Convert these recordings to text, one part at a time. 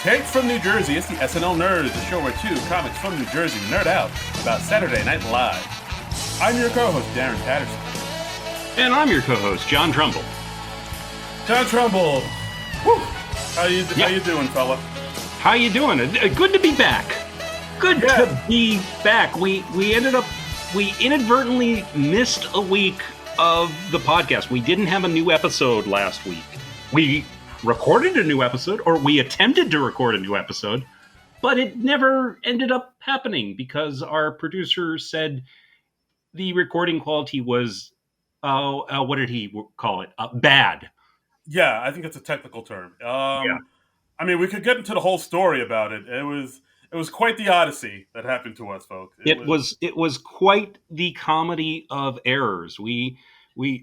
Straight from New Jersey, it's the SNL Nerds, the show where two comics from New Jersey nerd out about Saturday Night Live. I'm your co-host, Darren Patterson. And I'm your co-host, John Trumbull. John Trumbull, whew. How you doing, fella? How you doing? Good to be back. Good to be back. We inadvertently missed a week of the podcast. We didn't have a new episode last week. We recorded a new episode, or we attempted to record a new episode, but it never ended up happening because our producer said the recording quality was, what did he call it? Bad. Yeah, I think it's a technical term. I mean, we could get into the whole story about it. It was quite the odyssey that happened to us, folks. It was quite the comedy of errors.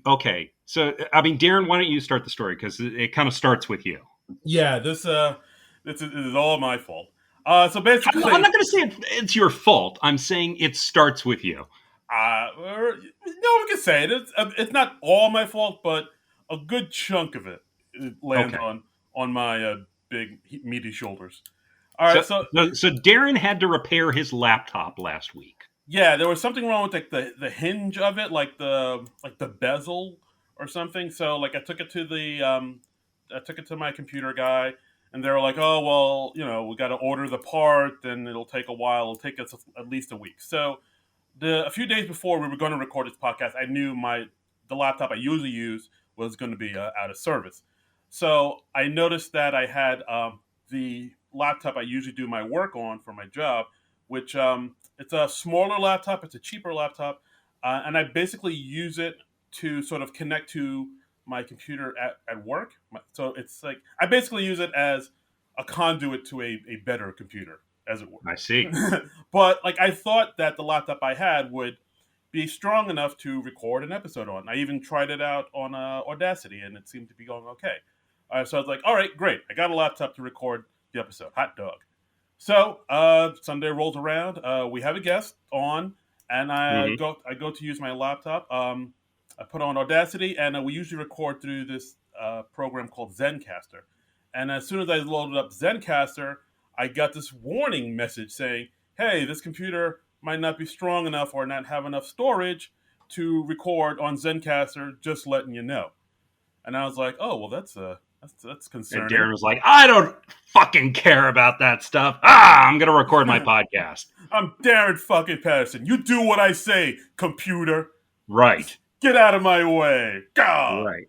Okay. So, I mean, Darren, why don't you start the story? Because it kind of starts with you. Yeah, this is all my fault. So basically, I'm not going to say it's your fault. I'm saying it starts with you. No, we can say it. It's not all my fault, but a good chunk of it lands on my big meaty shoulders. All right, so Darren had to repair his laptop last week. Yeah, there was something wrong with like the hinge of it, like the bezel or something. So like I took it to my computer guy, and they were like, "Oh well, we got to order the part, and it'll take a while. It'll take us at least a week." So a few days before we were going to record this podcast, I knew the laptop I usually use was going to be out of service. So I noticed that I had the laptop I usually do my work on for my job, which it's a smaller laptop. It's a cheaper laptop, and I basically use it to sort of connect to my computer at work. So it's like I basically use it as a conduit to a better computer, as it were. I see. But like I thought that the laptop I had would be strong enough to record an episode on. I even tried it out on Audacity, and it seemed to be going okay. So I was like, all right, great. I got a laptop to record the episode. Hot dog. So Sunday rolls around. We have a guest on, and I go to use my laptop. I put on Audacity, and we usually record through this program called Zencastr. And as soon as I loaded up Zencastr, I got this warning message saying, "Hey, this computer might not be strong enough or not have enough storage to record on Zencastr. Just letting you know." And I was like, "Oh, well, that's concerning." And Darren was like, "I don't fucking care about that stuff. I'm going to record my podcast." I'm Darren fucking Patterson. You do what I say, computer. Right. Get out of my way. God. Right.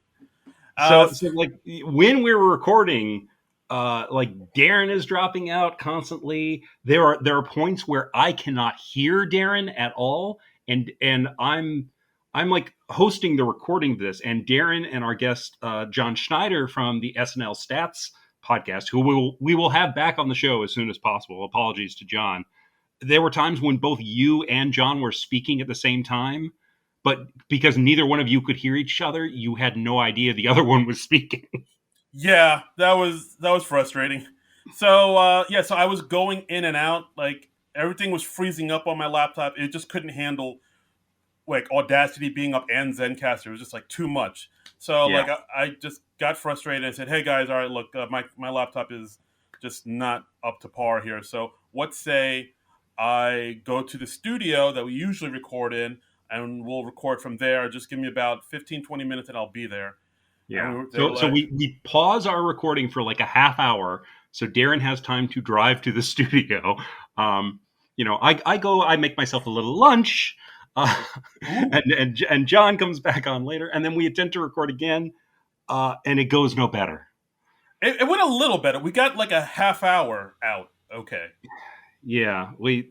So like when we were recording, like Darren is dropping out constantly. There are points where I cannot hear Darren at all, and I'm like hosting the recording of this, and Darren and our guest John Schneider from the SNL Stats podcast, who we will have back on the show as soon as possible. Apologies to John. There were times when both you and John were speaking at the same time, but because neither one of you could hear each other, you had no idea the other one was speaking. Yeah, that was frustrating. So so I was going in and out, like everything was freezing up on my laptop. It just couldn't handle like Audacity being up and Zencastr. It was just like too much. So like I just got frustrated and said, "Hey guys, all right, look, my laptop is just not up to par here. So what say I go to the studio that we usually record in, and we'll record from there. Just give me about 15, 20 minutes and I'll be there." Yeah. So we pause our recording for like a half hour so Darren has time to drive to the studio. I make myself a little lunch, and John comes back on later, and then we attempt to record again, and it goes no better. It went a little better. We got like a half hour out. Okay. Yeah, we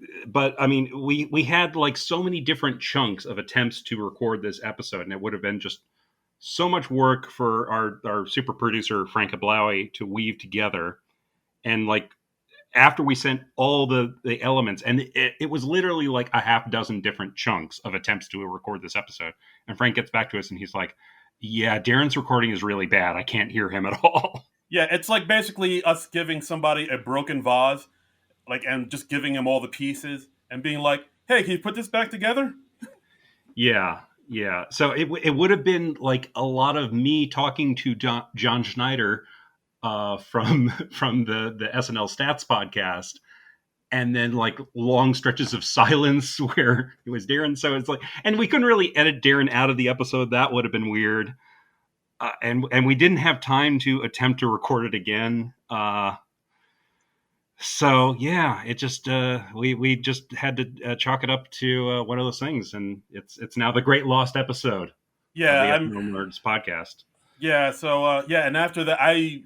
had like so many different chunks of attempts to record this episode, and it would have been just so much work for our super producer Frank Ablaui to weave together. And like after we sent all the elements, and it was literally like a half dozen different chunks of attempts to record this episode, and Frank gets back to us and he's like, "Yeah, Darren's recording is really bad. I can't hear him at all." Yeah, it's like basically us giving somebody a broken vase, like, and just giving him all the pieces and being like, "Hey, can you put this back together?" Yeah. So it would have been like a lot of me talking to John Schneider from the SNL Stats podcast, and then like long stretches of silence where it was Darren. So it's like, and we couldn't really edit Darren out of the episode. That would have been weird. And we didn't have time to attempt to record it again. So yeah, it just we just had to chalk it up to one of those things, and it's now the great lost episode of Yeah, the I'm. SNL Nerds podcast. Yeah, so yeah, and after that, I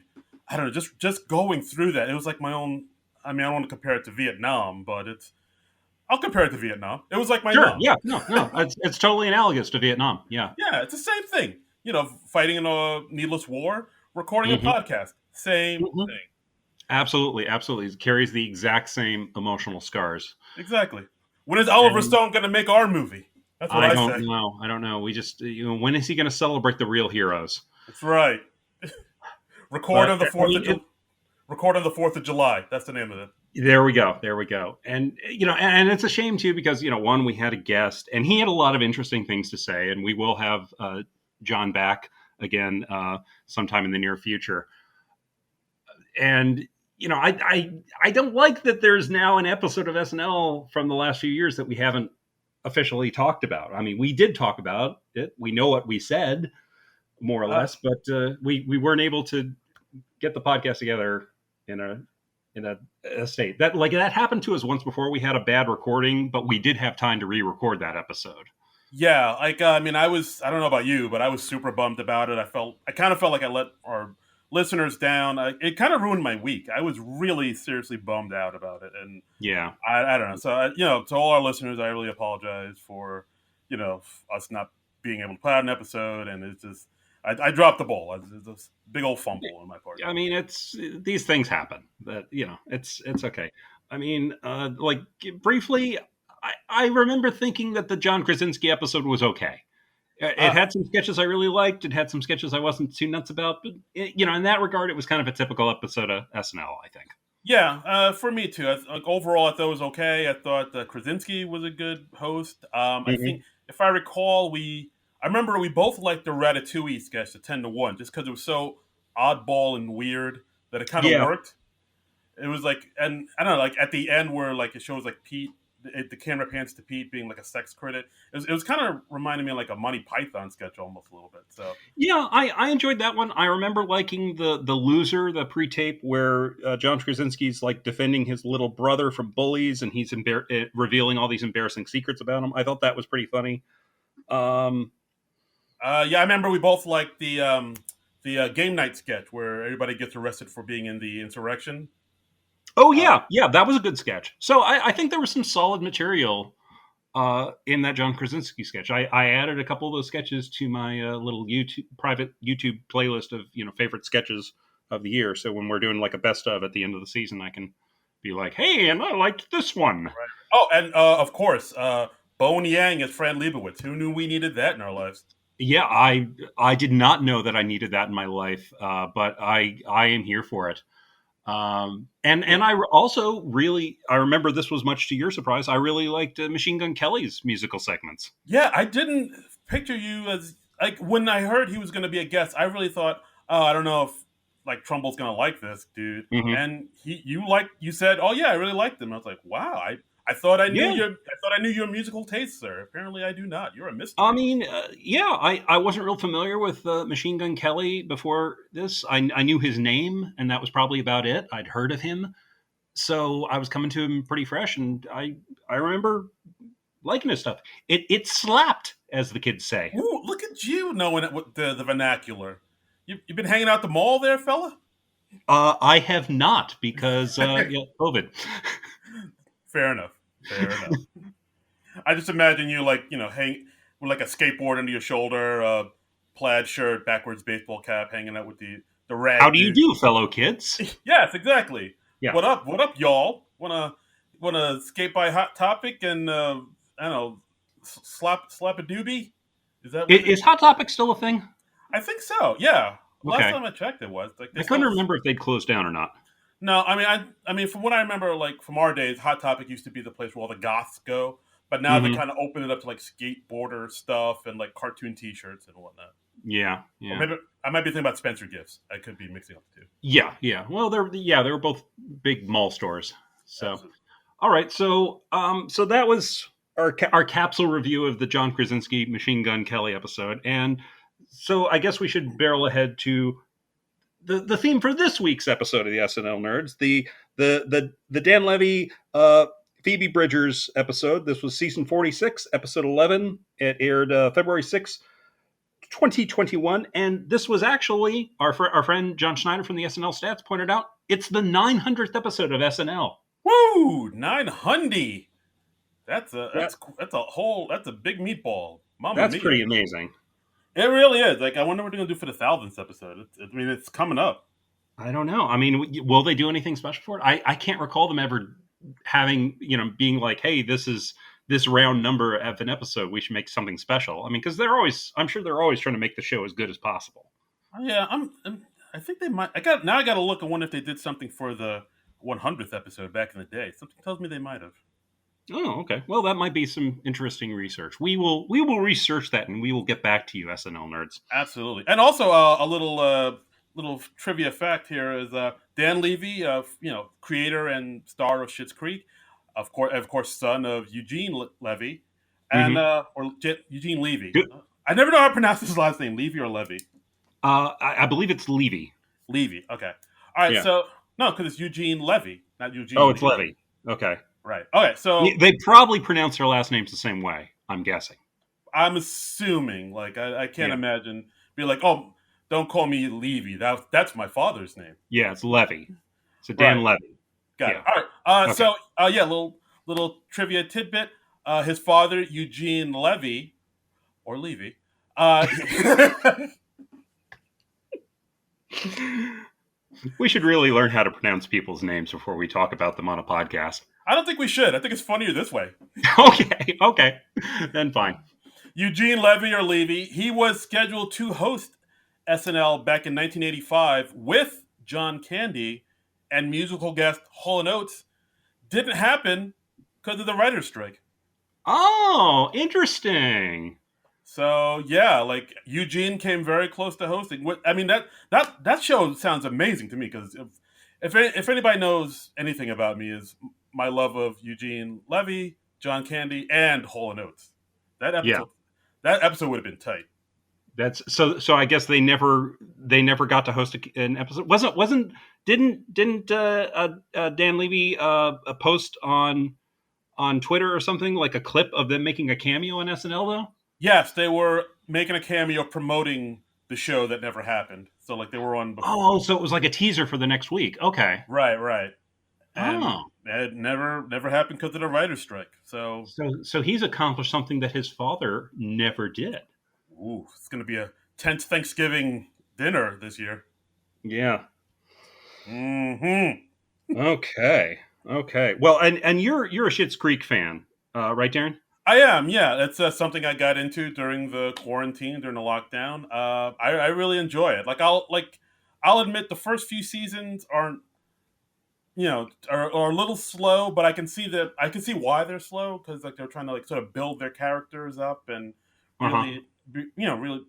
don't know, just going through that, it was like my own. I mean, I don't want to compare it to Vietnam, but I'll compare it to Vietnam. It was like my Sure, mom. yeah, no, it's totally analogous to Vietnam. Yeah. Yeah, it's the same thing. Fighting in a needless war, recording a Hmm. podcast, same Hmm. thing. Absolutely, absolutely. It carries the exact same emotional scars. Exactly. When is Oliver And Stone going to make our movie? That's what I I don't say. know. I don't know. We just, when is he going to celebrate the real heroes? That's right. Record But on the I fourth of mean, July. Record on the 4th of July. That's the name of it. there we go. There we go. And, and it's a shame too, because, one, we had a guest and he had a lot of interesting things to say, and we will have John back again sometime in the near future. And, I don't like that there's now an episode of SNL from the last few years that we haven't officially talked about. I mean, we did talk about it. We know what we said, more or Uh, less, but we weren't able to get the podcast together in a state that happened to us once before. We had a bad recording, but we did have time to re-record that episode. yeah, like I mean, I don't know about you, but I was super bummed about it. I kind of felt like I let our listeners down. It kind of ruined my week. I was really seriously bummed out about it, and Yeah. I don't know. So to all our listeners, I really apologize for us not being able to put out an episode, and it's just I dropped the ball. It's a big old fumble on my part. I mean, it's these things happen. That it's okay. I mean, like briefly, I remember thinking that the John Krasinski episode was okay. It Uh, had some sketches I really liked. It had some sketches I wasn't too nuts about. But in that regard, it was kind of a typical episode of SNL, I think. Yeah, for me too. Like overall, I thought it was okay. I thought Krasinski was a good host. I think, Hmm. if I recall, I remember we both liked the Ratatouille sketch, the 10-1, just because it was so oddball and weird that it kind of Yeah. worked. It was like, and I don't know, like at the end where like it shows like Pete, the camera pans to Pete being like a sex critic. It was kind of reminding me of like a Monty Python sketch almost a little bit. So Yeah, I enjoyed that one. I remember liking the loser, the pre-tape where John Krasinski's like defending his little brother from bullies, and he's revealing all these embarrassing secrets about him. I thought that was pretty funny. Um, yeah, I remember we both liked the game night sketch where everybody gets arrested for being in the insurrection. oh Uh, yeah, that was a good sketch. So I think there was some solid material in that John Krasinski sketch. I added a couple of those sketches to my little private YouTube playlist of favorite sketches of the year. So when we're doing like a best of at the end of the season, I can be like, hey, and I liked this one. right. Oh, and of course, Bone Yang as Fran Lebowitz. Who knew we needed that in our lives? Yeah, I did not know that I needed that in my life, but I am here for it. And I also really I remember this was much to your surprise. I really liked Machine Gun Kelly's musical segments. Yeah, I didn't picture you as like when I heard he was going to be a guest. I really thought, oh, I don't know if like Trumbull's going to like this dude. Hmm. And you said, oh yeah, I really liked him. I was like, wow, I thought Yeah, I knew your musical taste, sir. Apparently, I do not. You're a I mystery. mean, yeah, I wasn't real familiar with Machine Gun Kelly before this. I knew his name, and that was probably about it. I'd heard of him, so I was coming to him pretty fresh, and I remember liking his stuff. It slapped, as the kids say. Ooh, look at you knowing it with the vernacular. You've been hanging out the mall there, fella? I have not because yeah, COVID. Fair enough. Fair enough. I just imagine you like, hang with like a skateboard under your shoulder, plaid shirt, backwards baseball cap, hanging out with the How rag do you dude. do, fellow kids? Yes, exactly. Yeah. What up? What up, y'all? Wanna skate by Hot Topic and I don't know, slap a doobie? Is that what Is Hot Topic still a thing? I think so. Yeah. Last Okay. time I checked, it was like they I couldn't still. remember if they'd closed down or not. No, I mean, from what I remember, like from our days, Hot Topic used to be the place where all the goths go. but now they Mm-hmm. kind of open it up to like skateboarder stuff and like cartoon T-shirts and whatnot. Yeah, Or yeah. maybe I might be thinking about Spencer Gifts. I could be mixing up the two. Yeah, yeah. Well, they were both big mall stores. So, Absolutely. all right. So that was our capsule review of the John Krasinski Machine Gun Kelly episode, and so I guess we should barrel ahead to the theme for this week's episode of the SNL Nerds, the Dan Levy Phoebe Bridgers episode. This was season 46, episode 11. It aired February 6th, 2021. And this was actually, our friend John Schneider from the SNL Stats pointed out, it's the 900th episode of SNL. Woo! 900. That's a That, that's a big meatball. Mamma that's mia! pretty amazing. It really is. Like I wonder what they're gonna do for the 1000th episode. I mean, it's coming up. I don't know. I mean, will they do anything special for it? I can't recall them ever having, being like, hey, this is this round number of an episode. We should make something special. I mean, because I'm sure they're always trying to make the show as good as possible. Yeah, I think they might. I got to look and wonder if they did something for the 100th episode back in the day. Something tells me they might have. Oh, okay. Well, that might be some interesting research. We will research that and we will get back to you, SNL nerds. Absolutely, and also a little trivia fact here is Dan Levy, creator and star of Schitt's Creek, of course, son of Eugene Levy, and Mm-hmm. Eugene Levy. Good. I never know how to pronounce his last name, Levy or Levy. I believe it's Levy. Levy. Okay. All right. Yeah. So no, because it's Eugene Levy, not Oh, Eugene it's Levy. Levy. Okay. Right. Okay. So They probably pronounce their last names the same way. I'm guessing. I'm assuming, like, I can't Yeah. imagine be like, oh, don't call me Levy. That's my father's name. Yeah, it's Levy. So Dan Right. Levy. Got Yeah. it. All right. Okay. So yeah, little trivia tidbit. His father, Eugene Levy, or Levy. We should really learn how to pronounce people's names before we talk about them on a podcast. I don't think we should. I think it's funnier this way. Okay. Then fine. Eugene Levy or Levy. He was scheduled to host SNL back in 1985 with John Candy and musical guest Hall & Oates. Didn't happen because of the writer's strike. Oh, interesting. So yeah, like Eugene came very close to hosting. I mean that show sounds amazing to me because if anybody knows anything about me is my love of Eugene Levy, John Candy, and Hall & Oates. That Yeah. episode that episode would have been tight. That's so I guess they never got to host an episode. Didn't Dan Levy post on Twitter or something like a clip of them making a cameo on SNL though? Yes, they were making a cameo promoting the show that never happened. So like they were on before. Oh, so it was like a teaser for the next week. Okay. Right. And Oh. it never happened because of the writer's strike. So So he's accomplished something that his father never did. ooh, it's going to be a tense Thanksgiving dinner this year. Yeah. Mm-hmm. Okay. Well, and you're a Schitt's Creek fan, right, Darren? I am, yeah. That's something I got into during the quarantine, during the lockdown. I really enjoy it. I'll admit the first few seasons aren't, are a little slow, but I can see why they're slow because like they're trying to like sort of build their characters up and really,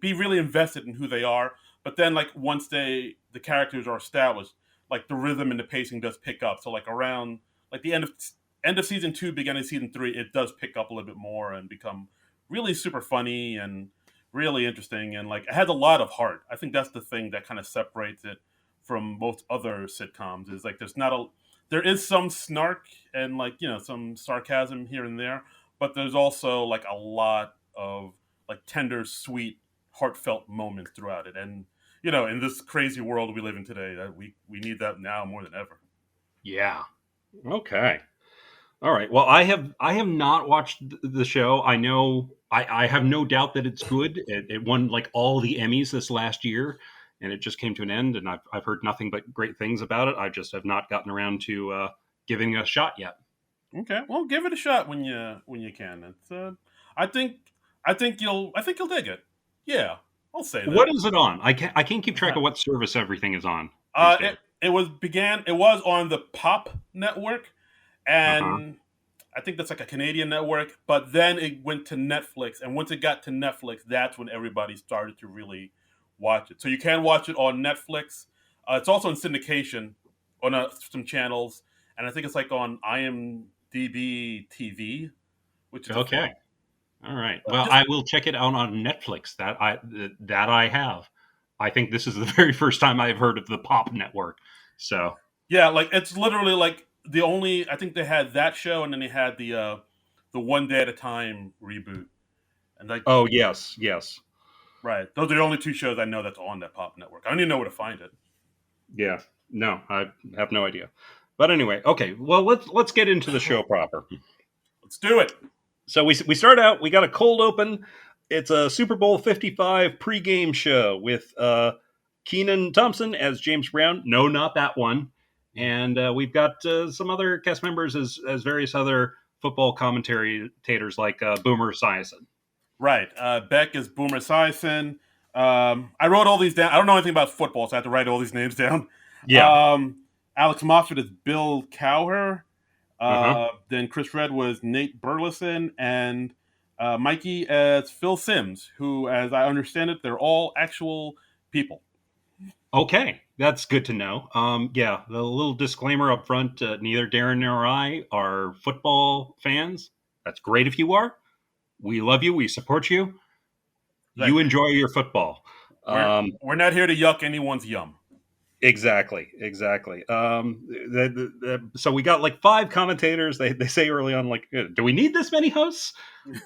be really invested in who they are. But then like once the characters are established, like the rhythm and the pacing does pick up. So like around like the end of season 2, beginning of season 3, it does pick up a little bit more and become really super funny and really interesting. And like it has a lot of heart. I think that's the thing that kind of separates it from most other sitcoms is like there is some snark and like, some sarcasm here and there, but there's also like a lot of like tender, sweet, heartfelt moments throughout it. And, in this crazy world we live in today, that we need that now more than ever. Yeah. Okay. All right. Well, I have not watched the show. I know I have no doubt that it's good. It won like all the Emmys this last year, and it just came to an end. And I've heard nothing but great things about it. I just have not gotten around to giving it a shot yet. Okay, well, give it a shot when you can. It's I think you'll dig it. Yeah, I'll say that. What is it on? I can't keep track of what service everything is on these days. It was on the Pop network, Uh-huh. and I think that's like a Canadian network, but then it went to Netflix, and once it got to Netflix, that's when everybody started to really watch it. So you can watch it on Netflix. It's also in syndication on some channels, and I think it's like on IMDb TV, which is a Okay. thing. All right. Well, Just I will check it out on Netflix. That I have. I think this is the very first time I've heard of the Pop Network. So, yeah, like it's literally like the only. I think they had that show, and then they had the One Day at a Time reboot, and like oh yes, yes, right, those are the only two shows I know that's on that Pop Network. I don't even know where to find it. yeah. No, I have no idea. But anyway, okay. Well, let's get into the show proper. Let's do it. So we start out. We got a cold open. It's a Super Bowl 55 pregame show with Keenan Thompson as James Brown. No, not that one. And we've got some other cast members as various other football commentators like Boomer Esiason. Right. Beck is Boomer Esiason. I wrote all these down. I don't know anything about football, so I have to write all these names down. Yeah. Alex Moffat is Bill Cowher. Uh huh. Then Chris Red was Nate Burleson, and Mikey as Phil Sims, who, as I understand it, they're all actual people. Okay, that's good to know. Yeah, the little disclaimer up front: neither Darren nor I are football fans. That's great if you are. We love you. We support you. Like You enjoy your football. we're not here to yuck anyone's yum. Exactly, exactly. So we got like five commentators. They say early on, like, do we need this many hosts?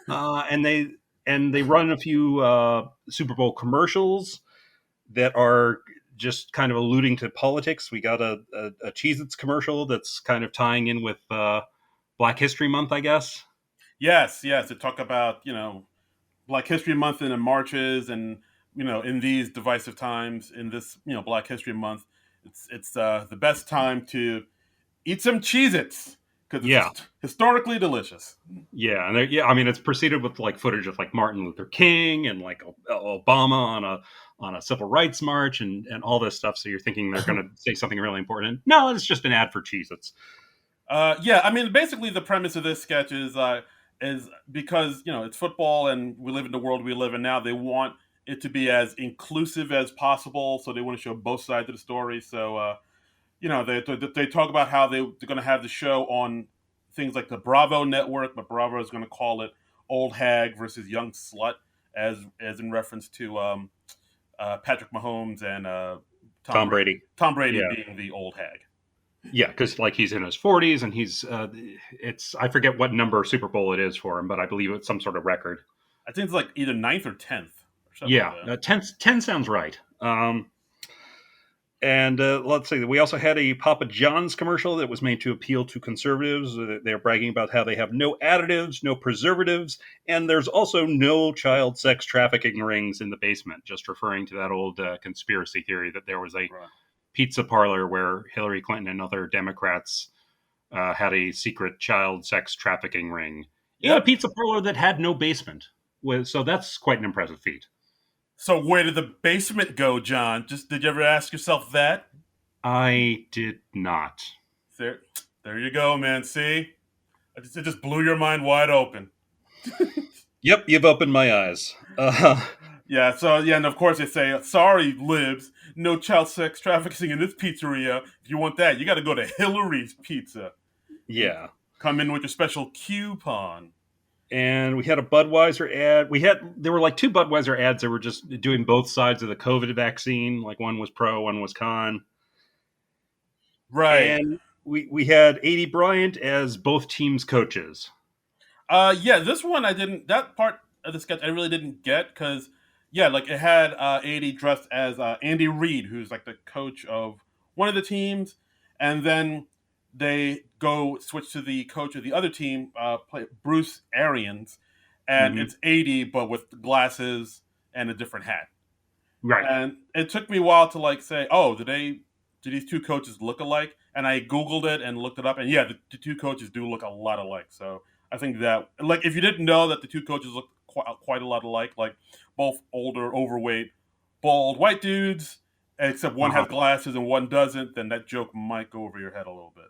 And they run a few Super Bowl commercials that are just kind of alluding to politics. We got a Cheez-Its commercial that's kind of tying in with Black History Month, I guess. Yes, yes. To talk about Black History Month and the marches, and in these divisive times, in this Black History Month, it's the best time to eat some Cheez-Its because it's Yeah, historically delicious. yeah, and yeah. I mean, it's preceded with like footage of like Martin Luther King and like Obama on a civil rights march and all this stuff. So you're thinking they're going to say something really important. No, it's just an ad for Cheez-Its. Yeah, I mean, basically the premise of this sketch is because it's football and we live in the world we live in now. They want it to be as inclusive as possible, so they want to show both sides of the story. So they talk about how they're going to have the show on things like the Bravo network, but Bravo is going to call it Old Hag versus Young Slut, as in reference to Patrick Mahomes and Tom Brady. Tom Brady Yeah, being the old hag. yeah, because like he's in his 40s and he's it's I forget what number Super Bowl it is for him, but I believe it's some sort of record. I think it's like either ninth or 10th or something like Yeah, that. 10 sounds right. And let's see, we also had a Papa John's commercial that was made to appeal to conservatives. They're bragging about how they have no additives, no preservatives, and there's also no child sex trafficking rings in the basement, just referring to that old conspiracy theory that there was a Right. pizza parlor where Hillary Clinton and other Democrats had a secret child sex trafficking ring in a Yep. pizza parlor that had no basement. So that's quite an impressive feat. So where did the basement go, John? Just did you ever ask yourself that? I did not. There, there you go, man. See, it just blew your mind wide open. Yep, you've opened my eyes. Yeah. So yeah, and of course they say, "Sorry, libs, no child sex trafficking in this pizzeria. If you want that, you got to go to Hillary's Pizza. Yeah. Come in with your special coupon." And we had a Budweiser ad. There were like two Budweiser ads that were just doing both sides of the COVID vaccine. Like one was pro, one was con. Right. And we had A.D. Bryant as both teams' coaches. Yeah, this one I didn't. That part of the sketch I really didn't get because, yeah, like it had 80 dressed as Andy Reid, who's like the coach of one of the teams, and then they go switch to the coach of the other team, play Bruce Arians, and Hmm. it's 80 but with glasses and a different hat. Right. And it took me a while to like say, oh, do these two coaches look alike? And I Googled it and looked it up, and yeah, the two coaches do look a lot alike. So I think that, like, if you didn't know that the two coaches look quite a lot alike, like both older, overweight, bald white dudes, except one Uh-huh. has glasses and one doesn't, then that joke might go over your head a little bit.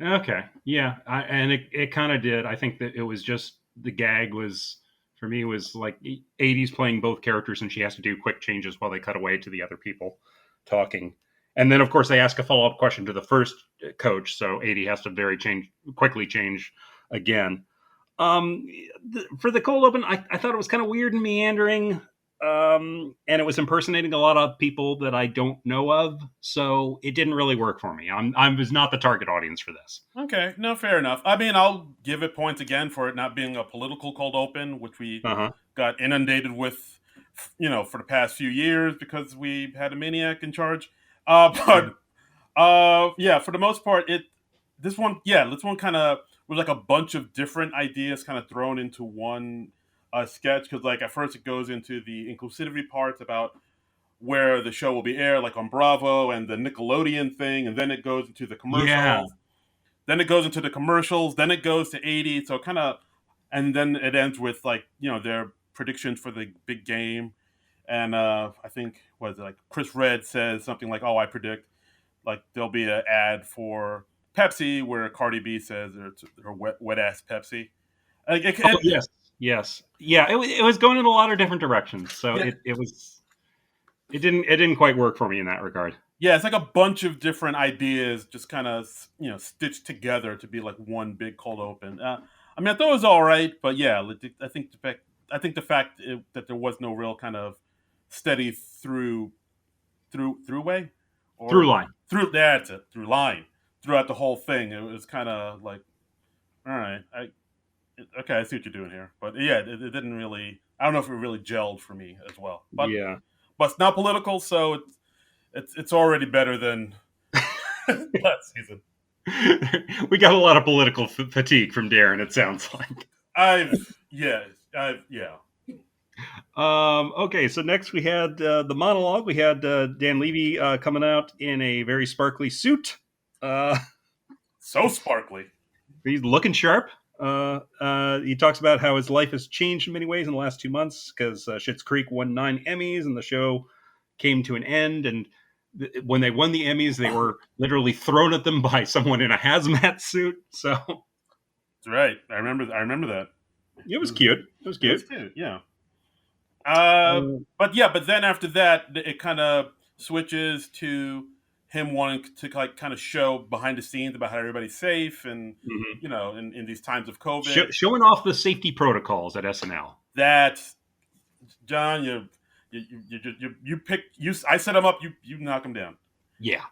Okay, yeah, and it kind of did. I think that it was just the gag was for me was like 80s playing both characters, and she has to do quick changes while they cut away to the other people talking, and then of course they ask a follow up question to the first coach, so 80 has to very quickly change again. For the cold open, I thought it was kind of weird and meandering, and it was impersonating a lot of people that I don't know of, so it didn't really work for me. I was not the target audience for this. Okay, no, fair enough. I mean, I'll give it points again for it not being a political cold open, which we Uh huh. got inundated with, for the past few years because we had a maniac in charge. But yeah, for the most part, this one kind of was like a bunch of different ideas kind of thrown into one sketch. Because like at first it goes into the inclusivity parts about where the show will be aired, like on Bravo and the Nickelodeon thing, and then it goes into the Yeah. commercials. Then it goes into the commercials. Then it goes to 80. So kind of, and then it ends with like their predictions for the big game. And I think was it like Chris Red says something like, "Oh, I predict like there'll be an ad for Pepsi where Cardi B says it's her wet ass Pepsi." Like Oh yes, yes, yeah. It was going in a lot of different directions, so yeah, it didn't quite work for me in that regard. yeah, it's like a bunch of different ideas just kind of stitched together to be like one big cold open. I mean, I thought it was all right, but yeah, I think the fact that there was no real kind of steady through way Through or line. through that's it through line throughout the whole thing. It was kind of like, all right, okay, I see what you're doing here, but yeah, it didn't really. I don't know if it really gelled for me as well, Yeah. but it's not political, so it's already better than last season. We got a lot of political fatigue from Darren. It sounds like. Yeah. Okay, so next we had the monologue. We had Dan Levy coming out in a very sparkly suit. Uh, So sparkly. he's looking sharp. He talks about how his life has changed in many ways in the last 2 months because Schitt's Creek won 9 Emmys and the show came to an end. And when they won the Emmys, they were literally thrown at them by someone in a hazmat suit. So That's right. I remember that. it was cute. It was It was cute. cute. Yeah. Uh, But then after that, it kind of switches to him wanting to like kind of show behind the scenes about how everybody's safe and mhm. in these times of COVID. Showing off the safety protocols at SNL. That John, you pick you. I set him up. You knock him down. Yeah.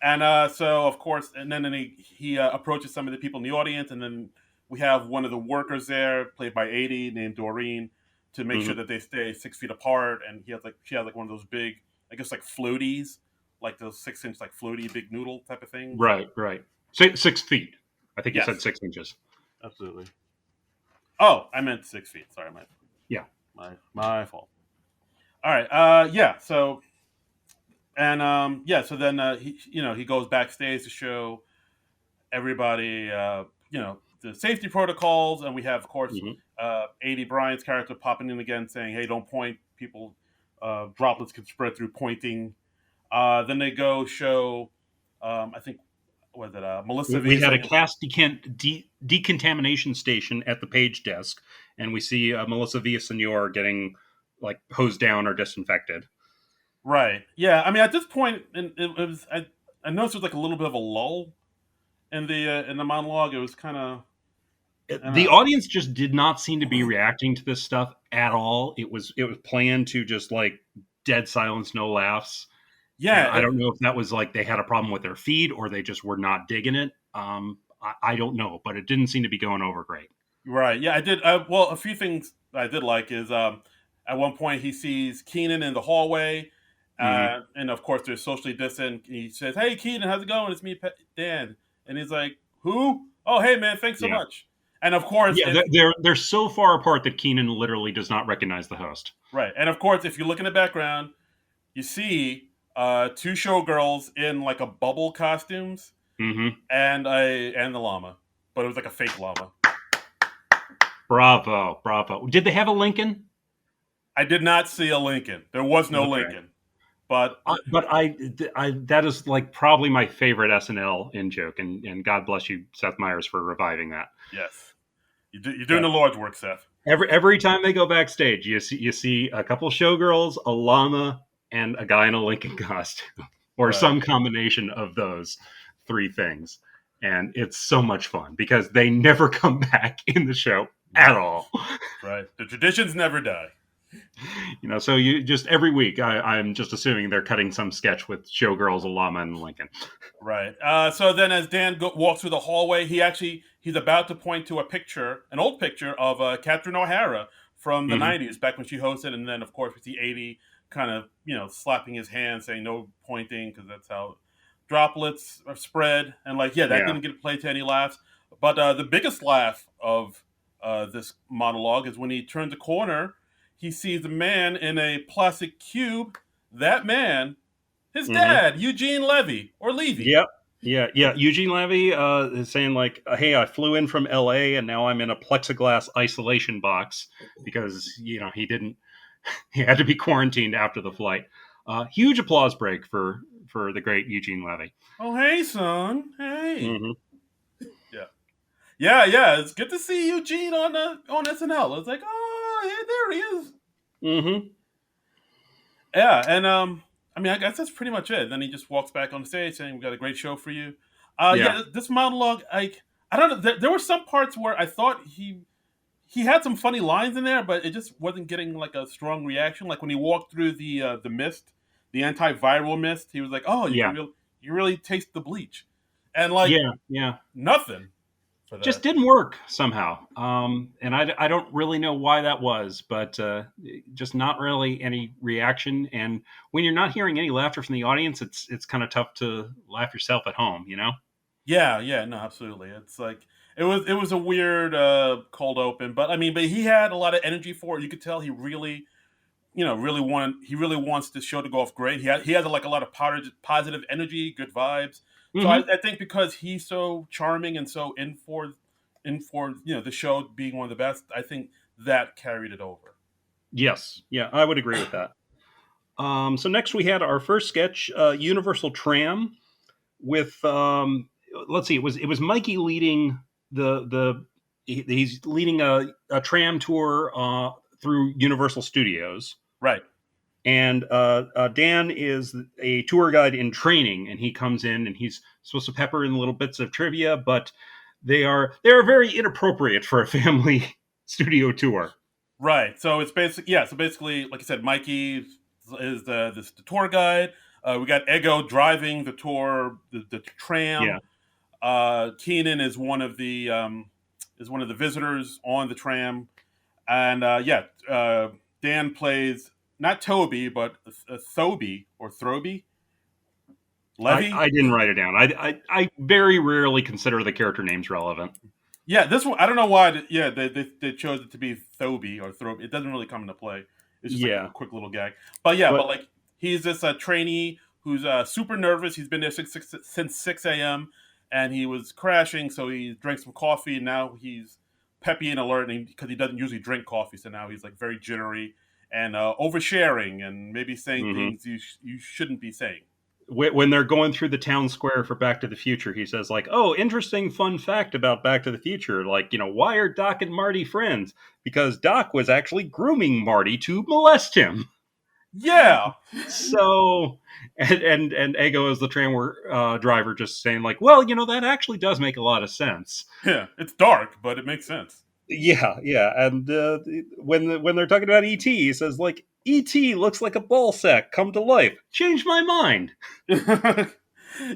And so of course, and then he approaches some of the people in the audience, and then we have one of the workers there, played by 80, named Doreen, to make sure Mhm. that they stay 6 feet apart. And she has like one of those big, I guess like floaties, like those 6 inch like floaty big noodle type of things. Right, right. 6 feet. I think you said Yes, 6 inches. absolutely. Oh, I meant 6 feet. Sorry, Yeah. my fault. All right. Yeah. So and yeah. So then he goes backstage to show everybody the safety protocols, and we have of course Mhm. 80 Brian's character popping in again saying, "Hey, don't point. People droplets can spread through pointing." Then they go show I think was it Melissa We had a Villaseñor. cast decontamination station at the page desk, and we see Melissa Villasenor getting like hosed down or disinfected. Right. Yeah. I mean, at this point, it was I noticed there was like a little bit of a lull in the monologue. It was kind of I don't The know. audience just did not seem to be reacting to this stuff at all. It was planned to just like dead silence, no laughs. And Yeah. I don't know if that was like they had a problem with their feed or they just were not digging it. I don't know, but it didn't seem to be going over great. Right. Yeah, I did. Well, a few things I did like is at one point he sees Keenan in the hallway, Hmm. and of course they're socially distant. He says, "Hey, Keenan, how's it going? It's me, Dan." And he's like, "Who? Oh, hey, man, thanks so Yeah, much." And of course, yeah, they're so far apart that Keenan literally does not recognize the host. right, and of course, if you look in the background, you see two showgirls in like a bubble costumes Hmm. and the llama, but it was like a fake llama. Bravo, bravo. Did they have a Lincoln? I did not see a Lincoln. There was no Okay. Lincoln. But that is like probably my favorite SNL in joke, and God bless you, Seth Meyers, for reviving that. Yes, you're doing the Lord's work, Seth. Every time they go backstage, you see a couple showgirls, a llama, and a guy in a Lincoln costume, or Right. some combination of those three things, and it's so much fun because they never come back in the show at all. Right. The traditions never die. So you just every week, I'm just assuming they're cutting some sketch with showgirls, a llama, and Lincoln. Right. So then, as Dan walks through the hallway, he's about to point to an old picture of Catherine O'Hara from the Mm-hmm. '90s, back when she hosted, and then of course with the '80 kind of slapping his hand, saying no pointing because that's how droplets are spread, and like that Yeah. didn't get played to any laughs. But the biggest laugh of this monologue is when he turns a corner, he sees a man in a plastic cube. That man, his Mm-hmm. dad, Eugene Levy or Levy. Yep. Yeah. Eugene Levy is saying like, "Hey, I flew in from L.A. and now I'm in a plexiglass isolation box because he didn't. He had to be quarantined after the flight." Huge applause break for the great Eugene Levy. Oh, hey, son. Hey. Mm-hmm. Yeah. Yeah. It's good to see Eugene on SNL. It's like, oh, yeah, there he is. Mm-hmm. Yeah, and I mean, I guess that's pretty much it. Then he just walks back on the stage saying, "We got a great show for you." Yeah. Yeah, this monologue, I don't know. There were some parts where I thought he had some funny lines in there, but it just wasn't getting like a strong reaction. Like when he walked through the mist, the antiviral mist, he was like, "Oh, Yeah. you really taste the bleach," and like Yeah. Yeah. nothing for Just that. didn't work somehow. And I don't really know why that was, but just not really any reaction. And when you're not hearing any laughter from the audience, it's kind of tough to laugh yourself at home. Yeah, no, absolutely. It's like it was a weird cold open, but I mean, but he had a lot of energy for it. You could tell he really wants this show to go off great. He has like a lot of positive energy, good vibes. So Hmm. I think because he's so charming and so in for the show being one of the best, I think that carried it over. Yes, yeah, I would agree with that. So next we had our first sketch, Universal Tram, with let's see, it was Mikey leading he's leading a tram tour through Universal Studios. Right. And Dan is a tour guide in training, and he comes in and he's supposed to pepper in little bits of trivia, but they are very inappropriate for a family studio tour. Right. So it's basically So basically, like I said, Mikey is the tour guide. We got Ego driving the tour, the Yeah, tram. Keenan is one of the visitors on the tram, and Dan plays not Toby but Thoby or Throby I Levy. didn't write it down. I very rarely consider the character names relevant. Yeah, this one I don't know why. Yeah, they chose it to be Thoby or Throby. It doesn't really come into play. It's just like a Yeah, quick little gag. But yeah, but but like he's this trainee who's super nervous. He's been there since 6 a.m. and he was crashing, so he drank some coffee. And now he's peppy and alert because he doesn't usually drink coffee. So now he's like very jittery and oversharing and maybe saying mhm. things you shouldn't be saying. When they're going through the town square for Back to the Future, he says like, "Oh, interesting fun fact about Back to the Future. Like, why are Doc and Marty friends? Because Doc was actually grooming Marty to molest him." Yeah, So, and Ego as the tram driver just saying like, "Well, that actually does make a lot of sense." yeah. It's dark, but it makes sense. Yeah, yeah. And when they're talking about ET, he says like, "ET looks like a ball sack come to life. Changed my mind."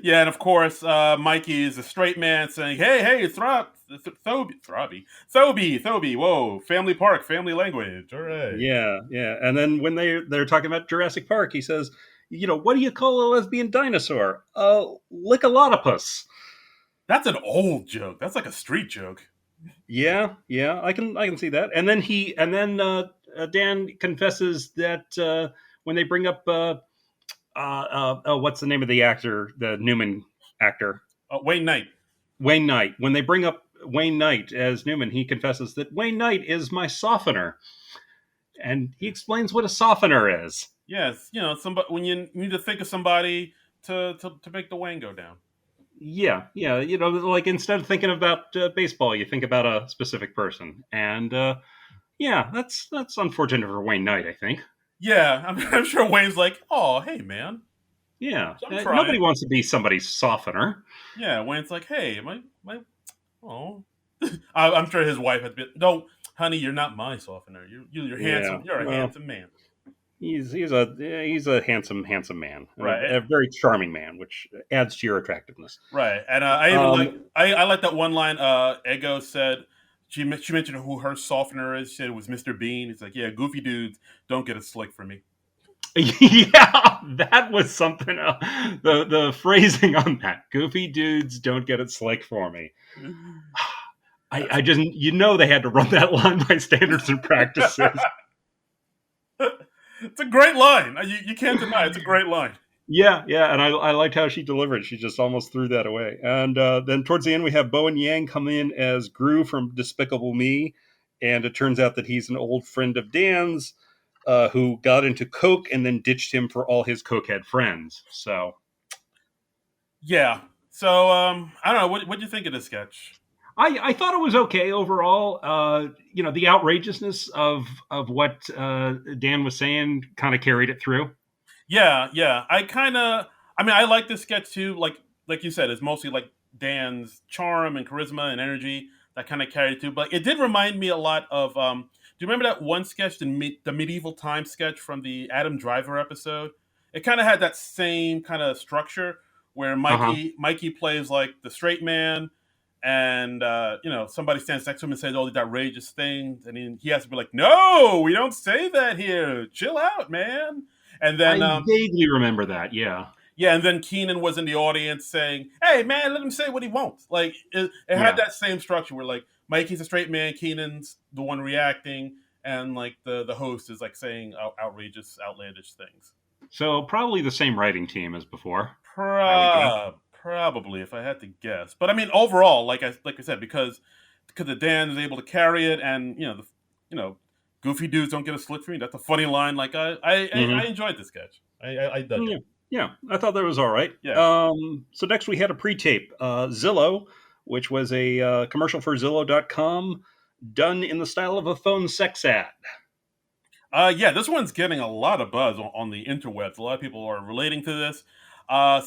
Yeah, and of course, Mikey is a straight man saying, "Hey, Thoby, whoa, family park, family language, all right." Yeah, yeah. And then when they're talking about Jurassic Park, he says, "What do you call a lesbian dinosaur? A lickalotopus." That's an old joke. That's like a street joke. Yeah, yeah. I can see that. And then Dan confesses that when they bring up oh, what's the name of the actor, the Newman actor, Wayne Knight. Wayne Knight. When they bring up Wayne Knight as Newman, he confesses that Wayne Knight is my softener, and he explains what a softener is. Yes, somebody when you need to think of somebody to make the Wayne go down. Yeah, yeah. Like instead of thinking about baseball, you think about a specific person, and yeah, that's unfortunate for Wayne Knight, I think. Yeah, I'm sure Wayne's like, oh, hey man, Yeah, I'm nobody trying. wants to be somebody's softener. Yeah, Wayne's like, hey, my oh, I'm sure his wife had been, no, honey, you're not my softener. You're Yeah, handsome. You're a well, handsome man. he's a handsome man and Right, a very charming man, which adds to your attractiveness. right. And I even like Um, I like that one line. Ego said she mentioned who her softener is. She said it was Mr. Bean. He's like, yeah, goofy dudes don't get a slick for me. yeah, that was something else. The phrasing on that, goofy dudes don't get it slick for me. I just, they had to run that line by standards and practices. It's a great line. You can't deny it's a great line. Yeah, yeah, and I liked how she delivered. She just almost threw that away. And then towards the end, we have Bo and Yang come in as Gru from Despicable Me, and it turns out that he's an old friend of Dan's, who got into coke and then ditched him for all his cokehead friends. So Yeah. So I don't know. What do you think of this sketch? I thought it was okay overall. The outrageousness of what Dan was saying kind of carried it through. Yeah, yeah. I mean, I like this sketch too. Like you said, it's mostly like Dan's charm and charisma and energy that kind of carried too. But it did remind me a lot of. Do you remember that one sketch, the medieval times sketch from the Adam Driver episode? It kind of had that same kind of structure where Uh huh. Mikey plays like the straight man, and somebody stands next to him and says all these outrageous things, and he has to be like, "No, we don't say that here. Chill out, man." And I then vaguely remember that. Yeah, yeah, and then Keenan was in the audience saying, "Hey, man, let him say what he wants." Like it had yeah. that same structure where like Mikey's a straight man, Keenan's the one reacting, and like the host is like saying outrageous, outlandish things. So probably the same writing team as before, I would guess. Probably, if I had to guess. But I mean, overall, like I said, because the Dan is able to carry it, and you know, goofy dudes don't get a slick for me. That's a funny line. Like I Hmm. enjoyed the sketch. I dug it. Yeah, yeah. I thought that was all right. Yeah. So next we had a pre-tape, Zillow, which was a commercial for Zillow.com, done in the style of a phone sex ad. Yeah, this one's getting a lot of buzz on the interwebs. A lot of people are relating to this.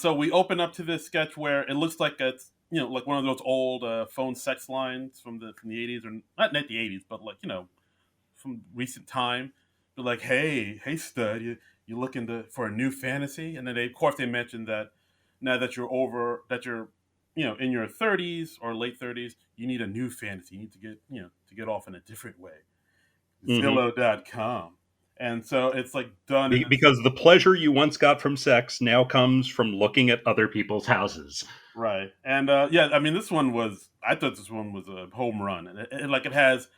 So we open up to this sketch where it looks like it's like one of those old phone sex lines from the 80s, or not the 80s, but like from recent time. They're like, hey stud, you looking for a new fantasy? And then of course they mentioned that now that you're in your 30s or late 30s, you need a new fantasy. You need to get off in a different way. Hmm. Zillow.com. And so it's like done in this. Because the pleasure you once got from sex now comes from looking at other people's houses. Right. And yeah, I mean, I thought this one was a home run. And it has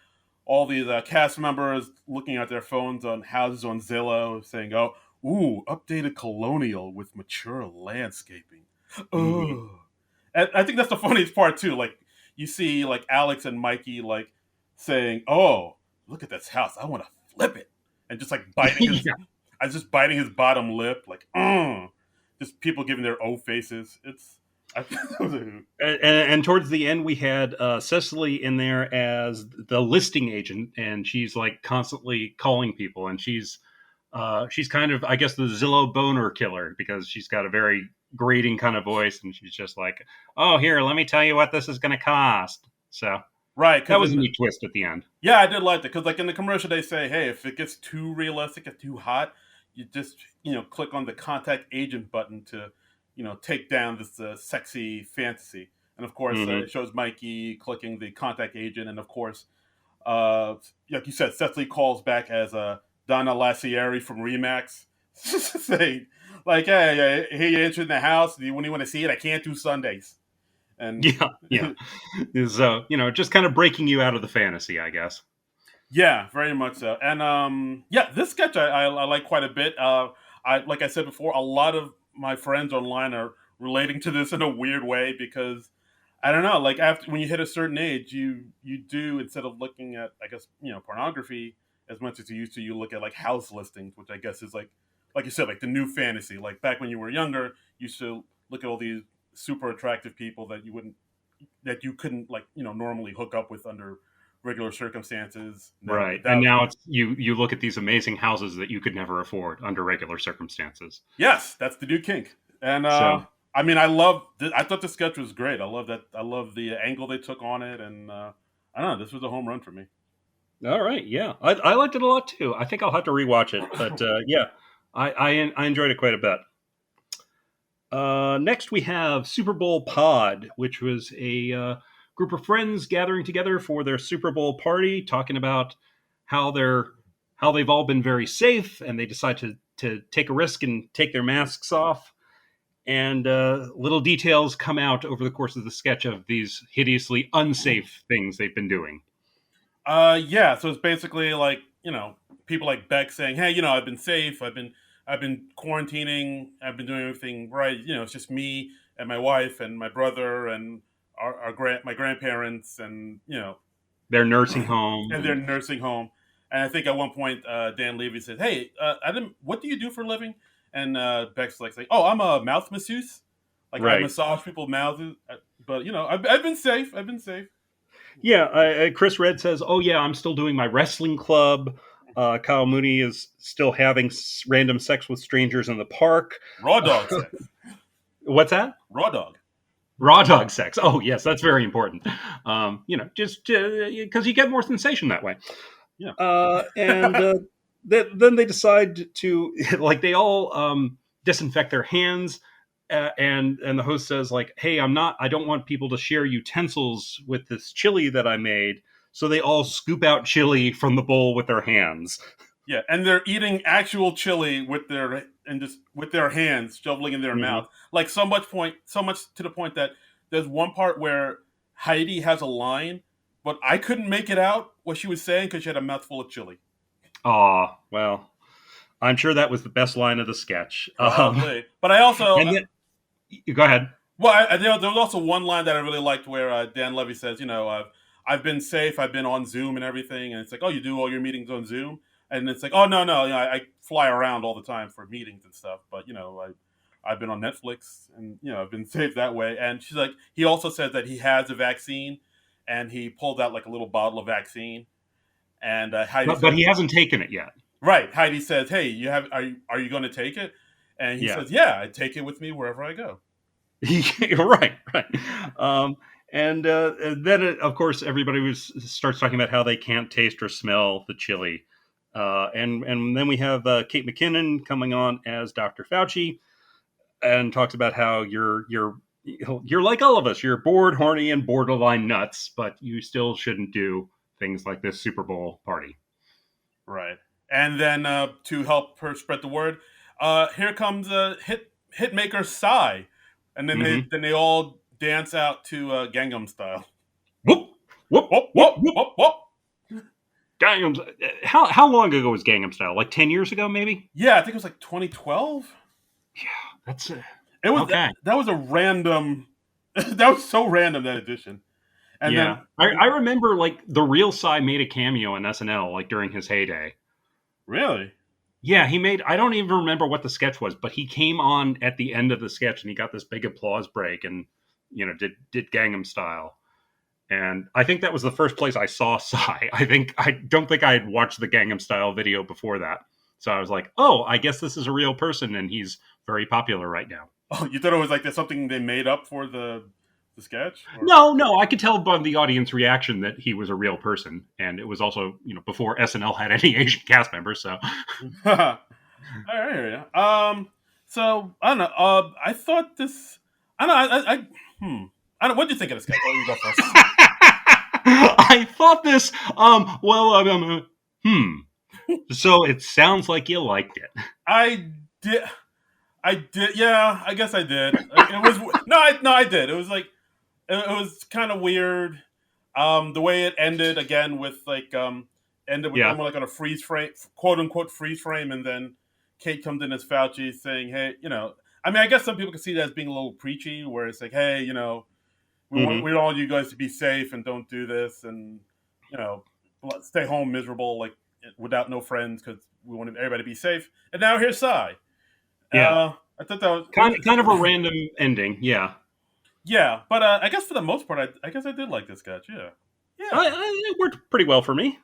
all these cast members looking at their phones on houses on Zillow saying, oh, ooh, updated colonial with mature landscaping. Hmm. Oh. And I think that's the funniest part too. Like you see like Alex and Mikey like saying, "Oh, look at this house. I want to flip it." And just like Yeah. biting his bottom lip like, just people giving their O faces. It's I And towards the end, we had Cecily in there as the listing agent, and she's like constantly calling people, and she's kind of, I guess, the Zillow boner killer because she's got a very grating kind of voice, and she's just like, "Oh, here, let me tell you what this is going to cost." So right, that cuz was a neat twist at the end. yeah, I did like that cuz like in the commercial they say, "Hey, if it gets too realistic, it's too hot, you just, click on the contact agent button to, take down this sexy fantasy." And of course, Hmm. it shows Mikey clicking the contact agent, and of course, like you said, Cecily calls back as Donna Lassieri from Remax, saying like, "Hey, you're interested in the house? When you want to see it? I can't do Sundays." And Yeah, yeah. So just kind of breaking you out of the fantasy, I guess. yeah, very much so. And yeah, this sketch I like quite a bit. I like I said before, a lot of my friends online are relating to this in a weird way because I don't know, like after when you hit a certain age, you do, instead of looking at, I guess, pornography as much as you used to, you look at like house listings, which I guess is like like you said, like the new fantasy. Like back when you were younger, you used to look at all these super attractive people that you couldn't like normally hook up with under regular circumstances. Right. And That now it's you look at these amazing houses that you could never afford under regular circumstances. yes, that's the new kink. And So, I mean, I thought the sketch was great. I love that. I love the angle they took on it, and I don't know. This was a home run for me. all right, yeah, I liked it a lot too. I think I'll have to rewatch it, but yeah, I enjoyed it quite a bit. Next, we have Super Bowl Pod, which was a group of friends gathering together for their Super Bowl party, talking about how they've all been very safe, and they decide to take a risk and take their masks off. And little details come out over the course of the sketch of these hideously unsafe things they've been doing. Yeah. So it's basically like people like Beck saying, "Hey, I've been safe. I've been quarantining. I've been doing everything right. It's just me and my wife and my brother and my grandparents and Their nursing home, and their nursing home." And I think at one point Dan Levy said, "Hey, Adam, what do you do for a living?" And Beck's like saying, "Oh, I'm a mouth masseuse. Like I right? massage people's mouths. But I've been safe. I've been safe." Yeah, Chris Red says, "Oh yeah, I'm still doing my wrestling club." Kyle Mooney is still having random sex with strangers in the park. Raw dog sex. What's that? Raw dog. Raw dog sex. Oh yes, that's very important. Just because you get more sensation that way. Yeah. And then they decide to like they all disinfect their hands. And the host says like, "Hey, I don't want people to share utensils with this chili that I made." So they all scoop out chili from the bowl with their hands. Yeah, and they're eating actual chili with their hands, shoveling in their Mhm. mouth. Like so much to the point that there's one part where Heidi has a line, but I couldn't make it out what she was saying because she had a mouthful of chili. Aw, well, I'm sure that was the best line of the sketch. Probably, but I also And then you go ahead. well, there was also one line that I really liked where Dan Levy says, I've been safe, I've been on Zoom and everything, and it's like, oh, you do all your meetings on Zoom, and it's like, oh no, no, I fly around all the time for meetings and stuff, but I've been on Netflix and I've been safe that way. And she's like, he also said that he has a vaccine, and he pulled out like a little bottle of vaccine, and Heidi But says, he hasn't taken it yet. right, Heidi says, hey, are you going to take it? And he Yeah. says, yeah, I take it with me wherever I go. Right, right. And then, of course, everybody starts talking about how they can't taste or smell the chili. And then we have Kate McKinnon coming on as Dr. Fauci and talks about how you're like all of us. You're bored, horny, and borderline nuts, but you still shouldn't do things like this Super Bowl party. Right. And then to help her spread the word, here comes a hitmaker Psy, and then Mm-hmm. they all dance out to Gangnam Style. Whoop, whoop, Whoop whoop, whoop whoop. whoop whoop. Gangnam. How long ago was Gangnam Style? Like 10 years ago, maybe? Yeah, I think it was like 2012. Yeah, that's It was okay. that was a random. That was so random, that edition. And Yeah, I remember like the real Psy made a cameo in SNL like during his heyday. really, Yeah, he made. I don't even remember what the sketch was, but he came on at the end of the sketch and he got this big applause break and did Gangnam Style. And I think that was the first place I saw Psy. I don't think I had watched the Gangnam Style video before that. So I was like, oh, I guess this is a real person and he's very popular right now. oh, you thought it was like there's something they made up for the sketch? Or? No, I could tell by the audience reaction that he was a real person, and it was also before SNL had any Asian cast members. So, I hear you. So I don't know. I thought this. I don't know. I don't. What do you think of this guy? Oh, you go first. I thought this. So it sounds like you liked it. I did. I did. Yeah, I guess I did. It was no, I did. It was like it was kind of weird. The way it ended again with ended with Yeah. almost like on a freeze frame, quote unquote freeze frame, and then Kate comes in as Fauci saying, "Hey, I mean, I guess some people can see that as being a little preachy, where it's like, hey, Mhm. we want all you guys to be safe and don't do this, and stay home miserable like without no friends because we wanted everybody to be safe. And now here's Cy. Yeah. I thought that was Kind of a random ending. Yeah. yeah, but I guess for the most part, I guess I did like this sketch. Yeah, yeah, It worked pretty well for me.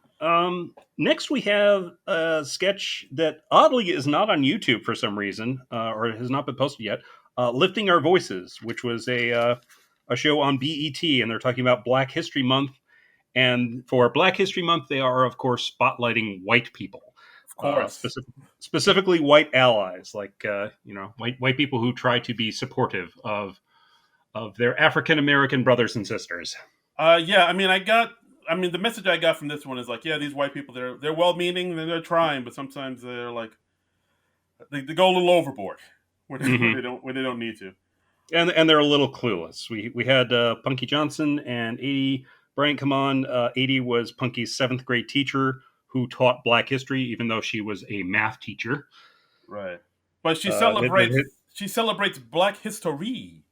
Next, we have a sketch that oddly is not on YouTube for some reason, or has not been posted yet. Lifting Our Voices, which was a show on BET, and they're talking about Black History Month. And for Black History Month, they are, of course, spotlighting white people, of course. specifically white allies, like white people who try to be supportive of their African American brothers and sisters. Yeah, I mean, the message I got from this one is like, yeah, these white people, they're well-meaning, and they're trying, but sometimes they're like, they go a little overboard when Mm-hmm. when they don't need to. And they're a little clueless. We had Punky Johnson and 80 Bryant come on. 80 was Punky's seventh grade teacher who taught Black history, even though she was a math teacher. Right, but They she celebrates Black history.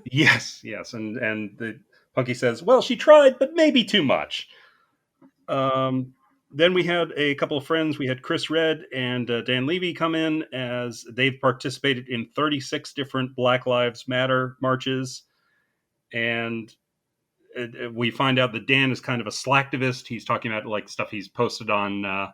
yes, and the Punky says, "Well, she tried, but maybe too much." Um, then we had a couple of friends. We had Chris Red and Dan Levy come in as they've participated in 36 different Black Lives Matter marches, and we find out that Dan is kind of a slacktivist. He's talking about like stuff he's posted on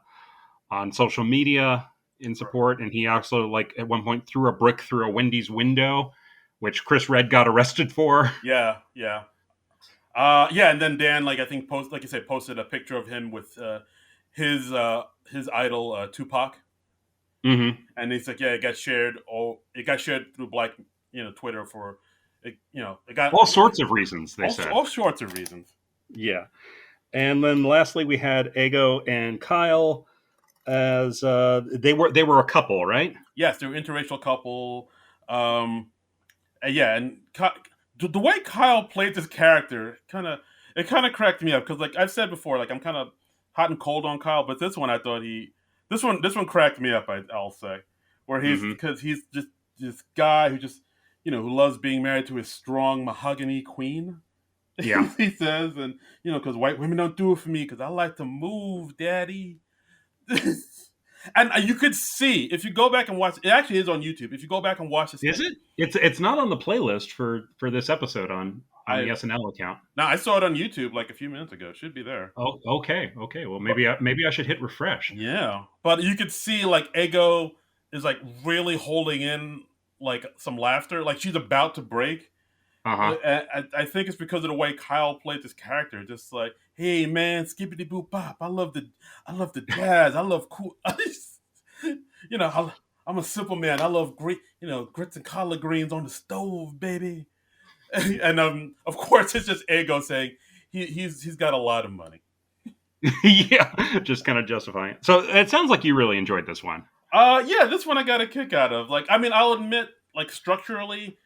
social media in support, and he also like at one point threw a brick through a Wendy's window, which Chris Red got arrested for. Yeah, yeah. Yeah, and then Dan, like I think, like you said, posted a picture of him with his idol Tupac, Mm-hmm. and he's like, yeah, it got shared. Oh, it got shared through Black, Twitter for, it got All sorts of reasons, they said. all sorts of reasons. Yeah. And then lastly, we had Ego and Kyle as they were a couple, right? Yes, they're an interracial couple. And yeah, and the way Kyle played this character kind of cracked me up because, like I've said before, like I'm kind of hot and cold on Kyle, but this one I thought this one cracked me up. I'll say, where Mm-hmm. because he's just this guy who just who loves being married to his strong mahogany queen. Yeah. He says, and because white women don't do it for me because I like to move, daddy. And you could see if you go back and watch. It actually is on YouTube. If you go back and watch this, Is it? It's not on the playlist for this episode on the I SNL account. now I saw it on YouTube like a few minutes ago. It should be there. Oh, okay. Well, But maybe I should hit refresh. yeah, but you could see like Ego is like really holding in like some laughter, like she's about to break. Uh huh. I think it's because of the way Kyle played this character. Just like, hey man, skippity boop bop. I love the jazz. I love cool. you know, I'm a simple man. I love grits and collard greens on the stove, baby. And of course, it's just Ego saying he's got a lot of money. Yeah, just kind of justifying it. So it sounds like you really enjoyed this one. Yeah, this one I got a kick out of. Like, I mean, I'll admit, like structurally,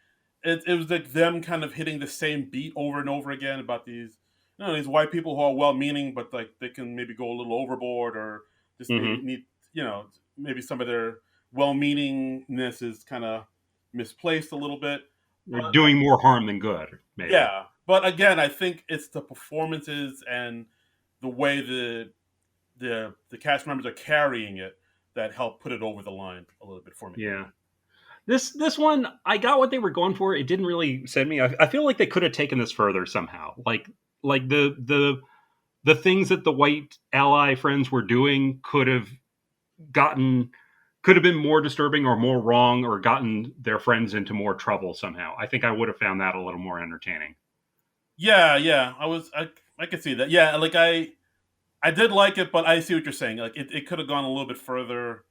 it was like them kind of hitting the same beat over and over again about these white people who are well-meaning, but like they can maybe go a little overboard or just maybe Mm-hmm. need, maybe some of their well-meaningness is kind of misplaced a little bit. They're But doing more harm than good, maybe. yeah, but again, I think it's the performances and the way the cast members are carrying it that help put it over the line a little bit for me. Yeah. This one, I got what they were going for. It didn't really send me. I feel like they could have taken this further somehow. Like the things that the white ally friends were doing gotten could have been more disturbing or more wrong or gotten their friends into more trouble somehow. I think I would have found that a little more entertaining. Yeah, yeah, I could see that. Yeah, like I did like it, but I see what you're saying. Like it could have gone a little bit further,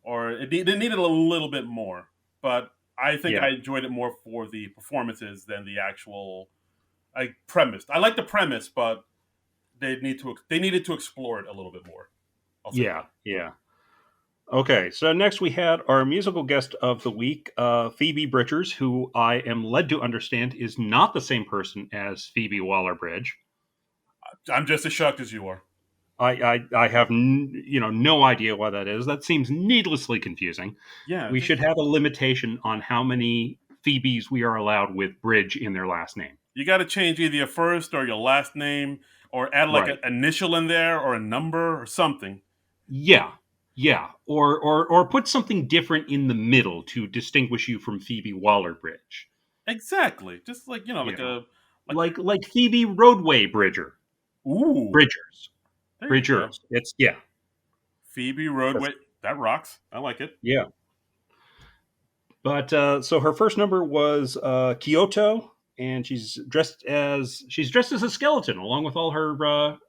or it needed a little bit more. But I think Yeah. I enjoyed it more for the performances than the actual like premise. I like the premise, but they needed to explore it a little bit more. I'll say that. Yeah. Okay, so next we had our musical guest of the week, Phoebe Bridgers, who I am led to understand is not the same person as Phoebe Waller-Bridge. I'm just as shocked as you are. I have no idea why that is. That seems needlessly confusing. Yeah, We should have a limitation on how many Phoebes we are allowed with Bridge in their last name. you got to change either your first or your last name, or add like Right. an initial in there or a number or something. Yeah. Yeah, or put something different in the middle to distinguish you from Phoebe Waller-Bridge. Exactly. Just like You like know, a like. like Phoebe Roadway Bridger, Ooh, Bridgers, there you go. Bridgers. It's yeah, Phoebe Roadway. That rocks. I like it. yeah. But so her first number was Kyoto, and she's dressed as a skeleton along with all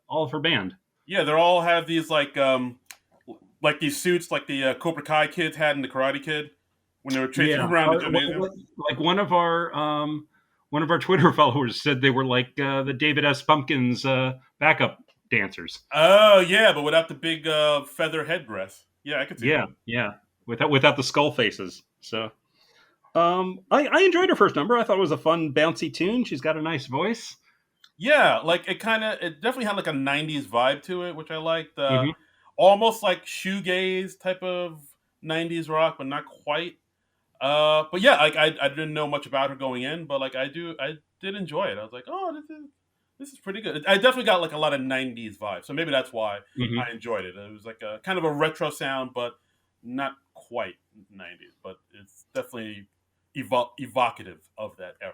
of her band. Yeah, they all have these like these suits like the Cobra Kai kids had in the Karate Kid when they were chasing Yeah, around the gymnasium. like one of our Twitter followers said they were like the David S. Pumpkins backup dancers. Oh yeah, but without the big feather headdress. Yeah, I could see Yeah, that. yeah, without the skull faces. So I enjoyed her first number. I thought it was a fun, bouncy tune. She's got a nice voice. Yeah, like it definitely had like a '90s vibe to it, which I liked. Hmm. Almost like shoegaze type of '90s rock, but not quite. But yeah, like I didn't know much about her going in, but like I did enjoy it. I was like, oh, this is pretty good. I definitely got like a lot of '90s vibes, so maybe that's why Hmm. I enjoyed it. It was like a kind of a retro sound, but not quite '90s, but it's definitely evocative of that era.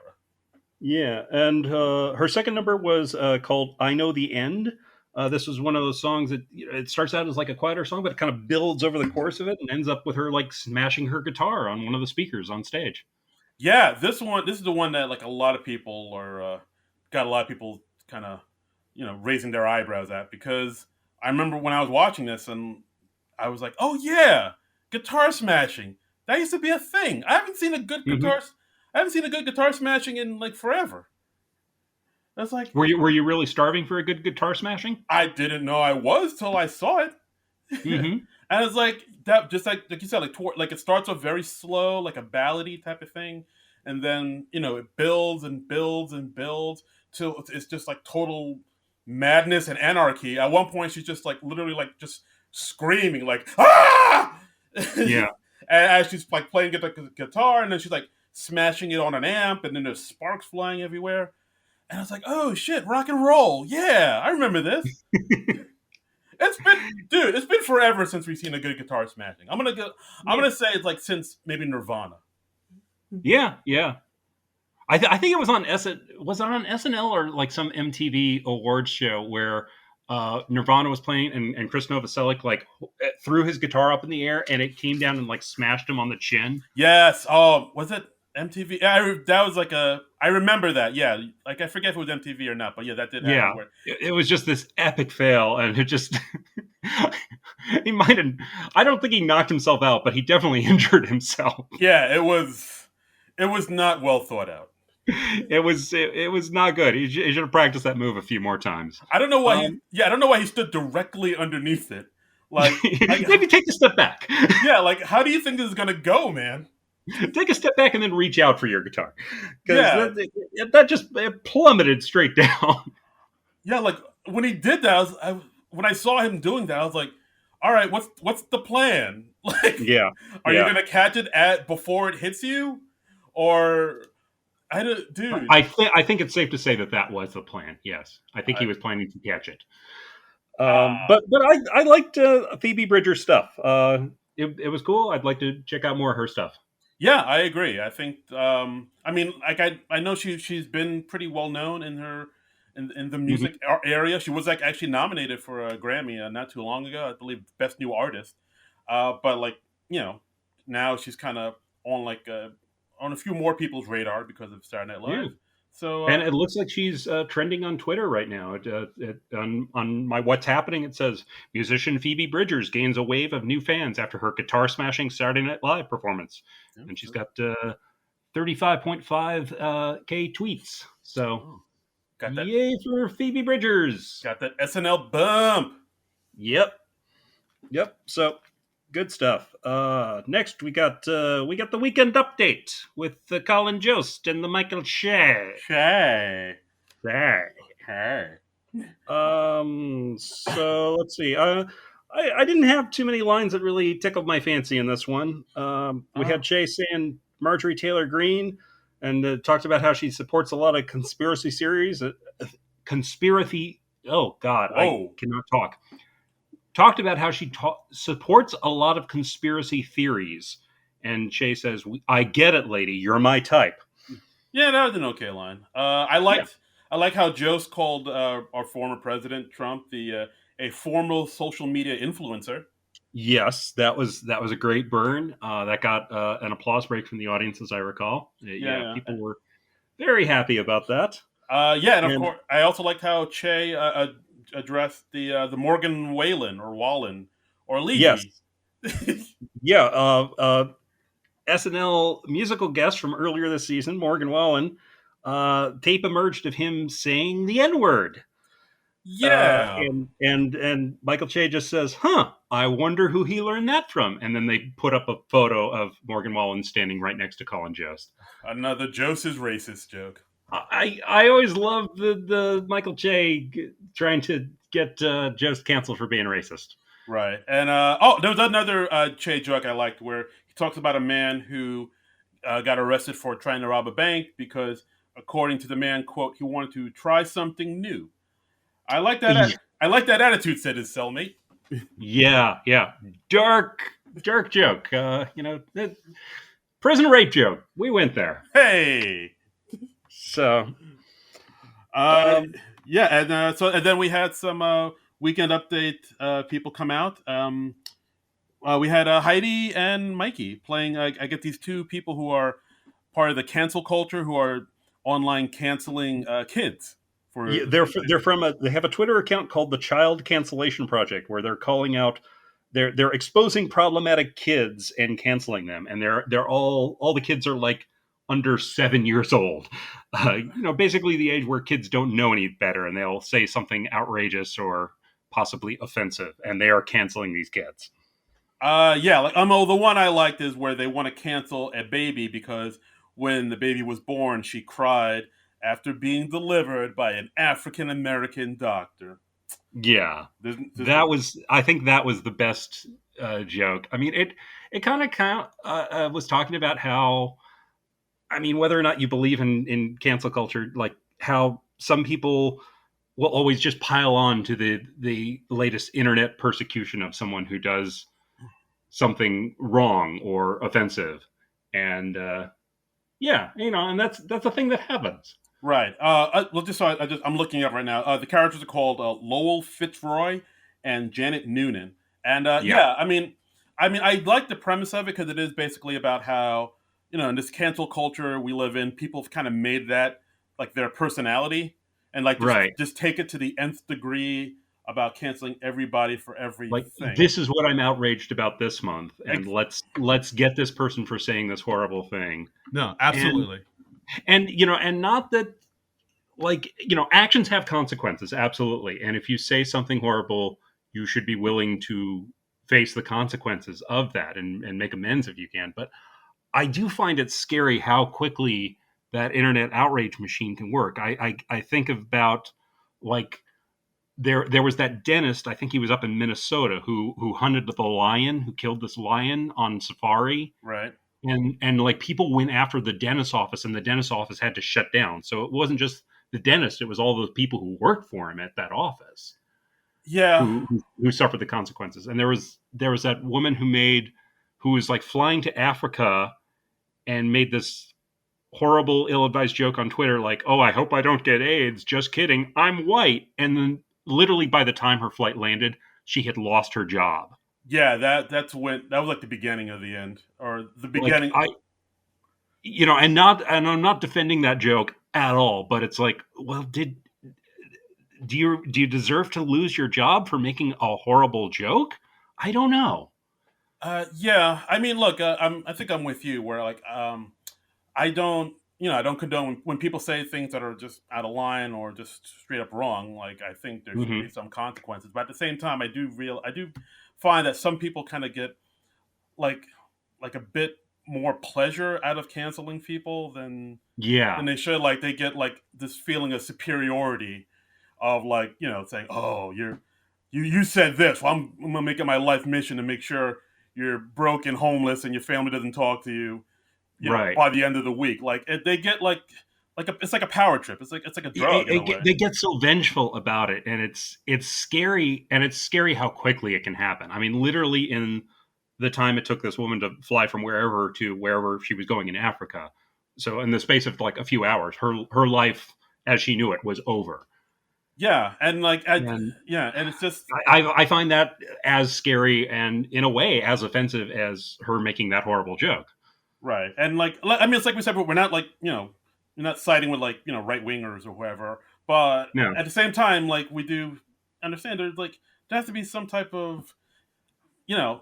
Yeah, and her second number was called "I Know the End." This was one of those songs that it starts out as like a quieter song, but it kind of builds over the course of it and ends up with her like smashing her guitar on one of the speakers on stage. Yeah, this is the one that like a lot of people are got a lot of people kind of raising their eyebrows at because I remember when I was watching this and I was like, oh yeah, guitar smashing. That used to be a thing. Hmm. I haven't seen a good guitar smashing in like forever. That's like Were you really starving for a good guitar smashing? I didn't know I was till I saw it. Hmm. And it's like that, just like you said, like it starts off very slow, like a ballady type of thing, and then it builds and builds and builds till it's just like total madness and anarchy. At one point, she's just like literally like just screaming like ah, and Yeah. as she's like playing the guitar, and then she's like smashing it on an amp, and then there's sparks flying everywhere. And I was like, oh shit, rock and roll, yeah, I remember this. It's been forever since we've seen a good guitar smashing. I'm Yeah. gonna say it's like since maybe Nirvana. Yeah. Yeah. I think it was was it on SNL or like some MTV awards show where Nirvana was playing and Chris Novoselic like threw his guitar up in the air and it came down and like smashed him on the chin. Yes. Oh, was it MTV? Yeah, that was like a. I remember that. Yeah, like I forget if it was MTV or not, but yeah, that did happen. Yeah, Where it was just this epic fail, and it just he might have. I don't think he knocked himself out, but he definitely injured himself. yeah, it was not well thought out. It was not good. He should have practiced that move a few more times. I don't know why he. Um, Yeah, I don't know why he stood directly underneath it. Like maybe take a step back. yeah, like how do you think this is gonna go, man? Take a step back and then reach out for your guitar because Yeah, that just it plummeted straight down. yeah. Like when he did that, when I saw him doing that, I was like, all right, what's the plan? Like, Yeah, are you yeah. gonna catch it at before it hits you, or I don't, dude. I think it's safe to say that that was the plan. Yes, I think I, he was planning to catch it. uh, But I liked Phoebe Bridgers' stuff. It was cool. I'd like to check out more of her stuff. yeah, I agree. I think. I mean, like I know she's been pretty well known in her in the Hmm. music area. She was like actually nominated for a Grammy not too long ago. I believe Best New Artist. But like you know, now she's kind of on like on a few more people's radar because of Saturday Night Yeah. Live. So And it looks like she's trending on Twitter right now. On my What's Happening, it says musician Phoebe Bridgers gains a wave of new fans after her guitar smashing Saturday Night Live performance, yeah, and she's got 35.5 k tweets. So oh, got that yay for Phoebe Bridgers! got that SNL bump. Yep, yep. So good stuff. Next we got the weekend update with Colin Jost and the Michael Shea. Shay. Hey. Hey. So let's see. I didn't have too many lines that really tickled my fancy in this one. We Oh. had Shay saying Marjorie Taylor Greene, and talked about how she supports a lot of conspiracy series. Conspiracy. Oh God, I Whoa. cannot talk. talked about how she supports a lot of conspiracy theories. And Che says, "I get it, lady. You're my type." Yeah, that was an okay line. Yeah. I like how Jost called our former president Trump the a formal social media influencer. Yes, that was a great burn. That got an applause break from the audience, as I recall. Yeah, Yeah, people were very happy about that. yeah, and of And course, I also liked how Che addressed the Morgan Whalen or Wallen or yes, Levy. yeah, SNL musical guest from earlier this season, Morgan Wallen. Tape emerged of him saying the N word. Yeah, And Michael Che just says, "Huh, I wonder who he learned that from." And then they put up a photo of Morgan Wallen standing right next to Colin Jost. another Jost is racist joke. I always love the Michael Che trying to get Jost canceled for being racist. Right, and oh, there was another Che joke I liked where he talks about a man who got arrested for trying to rob a bank because, according to the man, quote, he wanted to try something new. I like that. I like that attitude," said his cellmate. Yeah, yeah, dark joke. Prison rape joke. We went there. Hey, So, uh, um, yeah, and then we had some weekend update people come out. We had Heidi and Mikey playing. I get these two people who are part of the cancel culture who are online canceling kids yeah, for they're from they have a Twitter account called the Child Cancellation Project where they're calling out they're exposing problematic kids and canceling them, and they're all the kids are like under 7 years old. Basically the age where kids don't know any better, and they'll say something outrageous or possibly offensive, and they are canceling these kids. Yeah, like the one I liked is where they want to cancel a baby because when the baby was born, she cried after being delivered by an African American doctor. Yeah, There's, that was. I think that was the best joke. I mean, it kind of was talking about how, I mean, whether or not you believe in cancel culture, like how some people will always just pile on to the latest internet persecution of someone who does something wrong or offensive, and yeah, and that's a thing that happens. right. Well, I'm looking up right now. The characters are called Lowell Fitzroy and Janet Noonan, and Yeah, yeah, I like the premise of it because it is basically about how in this cancel culture we live in, people have kind of made that like their personality, and like right. just take it to the nth degree about canceling everybody for Like, everything. this is what I'm outraged about this month, and Ex- let's get this person for saying this horrible thing. no, and absolutely. and not that, like, actions have consequences, absolutely, and if you say something horrible, you should be willing to face the consequences of that and make amends if you can. But I do find it scary how quickly that internet outrage machine can work. I think about, like, there was that dentist, I think he was up in Minnesota, who hunted the lion, who killed this lion on safari. Right. And like, people went after the dentist office, and the dentist office had to shut down. So it wasn't just the dentist, it was all those people who worked for him at that office Yeah. who suffered the consequences. And there was that woman who was like flying to Africa and made this horrible, ill-advised joke on Twitter, like, "Oh, I hope I don't get AIDS. Just kidding. I'm white." And then, literally, by the time her flight landed, she had lost her job. Yeah, that was like the beginning of the end, or the Like, beginning. and I'm not defending that joke at all, but it's like, well, do you deserve to lose your job for making a horrible joke? I don't know. Yeah, I mean, look, I think I'm with you. Where like, I don't condone when people say things that are just out of line or just straight up wrong. Like, I think there should be Hmm. some consequences, but at the same time, I do find that some people kind of get like like a bit more pleasure out of canceling people than Yeah, they should. Like, they get like this feeling of superiority of like saying, "Oh, you said this. Well, I'm gonna make it my life mission to make sure you're broke and homeless and your family doesn't talk to you, right. by the end of the week." Like, they get it's like a power trip. It's like a drug in a way. They get so vengeful about it, and it's scary, and it's scary how quickly it can happen. I mean, literally in the time it took this woman to fly from wherever to wherever she was going in Africa. So in the space of like a few hours, her life as she knew it was over. Yeah, and And yeah, and it's just I find that as scary and in a way as offensive as her making that horrible joke. right. And I mean, it's like we said, but we're not we're not siding with right wingers or whoever. But No. at the same time, like we do understand there has to be some type of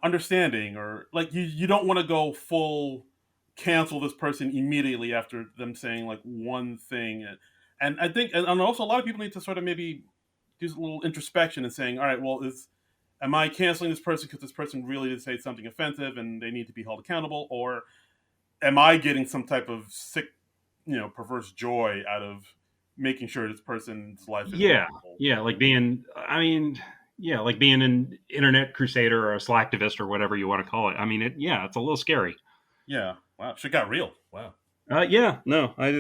understanding, or like you don't want to go full cancel this person immediately after them saying like one thing. And I think, and also a lot of people need to sort of maybe do a little introspection and saying, all right, well, is am I canceling this person because this person really did say something offensive and they need to be held accountable, or am I getting some type of sick, perverse joy out of making sure this person's life is Yeah, miserable? yeah, like being. I mean, yeah, like being an internet crusader or a slacktivist or whatever you want to call it. I mean, yeah, it's a little scary. Yeah, wow, shit got real. Wow. Yeah, no, I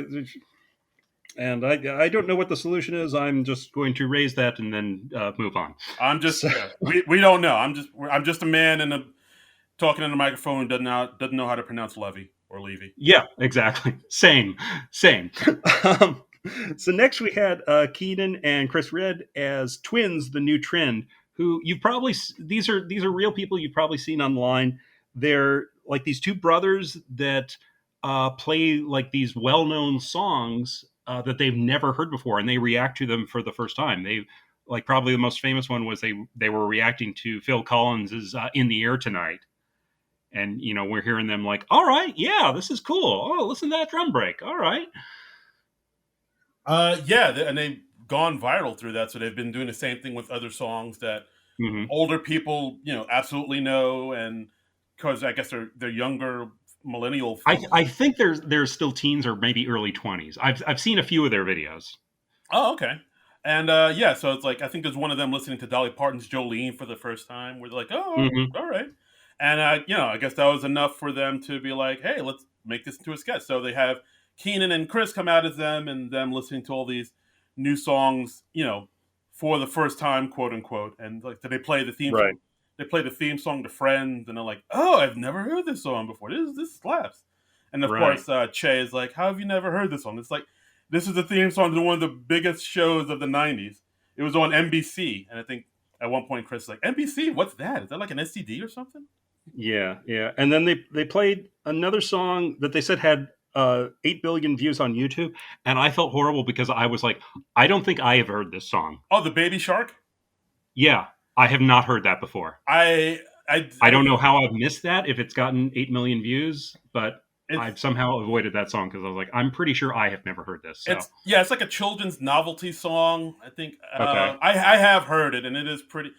don't know what the solution is. I'm just going to raise that and then move on. I'm just So, yeah. We don't know. I'm just a man in a talking in a microphone who doesn't know how to pronounce Levy or Levy. yeah, exactly. Same, same. um, so next we had Keenan and Chris Red as twins, the new trend. Who you've probably these are real people you've probably seen online. They're like these two brothers that play like these well-known songs that they've never heard before, and they react to them for the first time. They like probably the most famous one was they were reacting to Phil Collins's "In the Air Tonight." And we're hearing them like, all right, yeah, this is cool. Oh, listen to that drum break. All right. Yeah, and they've gone viral through that. So they've been doing the same thing with other songs that Mm-hmm. older people, absolutely know, and because I guess they're younger millennial folks. I think there's still teens or maybe early 20s. I've seen a few of their videos. Oh, okay. And yeah, so it's like I think there's one of them listening to Dolly Parton's Jolene for the first time. Where they're like, "Oh, Mm-hmm. all right," and I guess that was enough for them to be like, "Hey, let's make this into a sketch." So they have Keenan and Chris come out as them, and them listening to all these new songs, for the first time, quote unquote. And like, do they play the theme Right. song? They play the theme song to Friends, and they're like, "Oh, I've never heard this song before. This slaps." And of Right. course, Che is like, "How have you never heard this song?" It's like this is the theme song to one of the biggest shows of the '90s. It was on NBC, and I think at one point Chris was like, "NBC, what's that? Is that like an STD or something?" Yeah. Yeah. And then they played another song that they said had 8 billion views on YouTube. And I felt horrible because I was like, I don't think I have heard this song. Oh, the Baby Shark. Yeah. I have not heard that before. I I don't know how I've missed that if it's gotten 8 million views, but it's I've somehow avoided that song because I was like, I'm pretty sure I have never heard this. So, it's like a children's novelty song. I think okay. I have heard it, and it is pretty.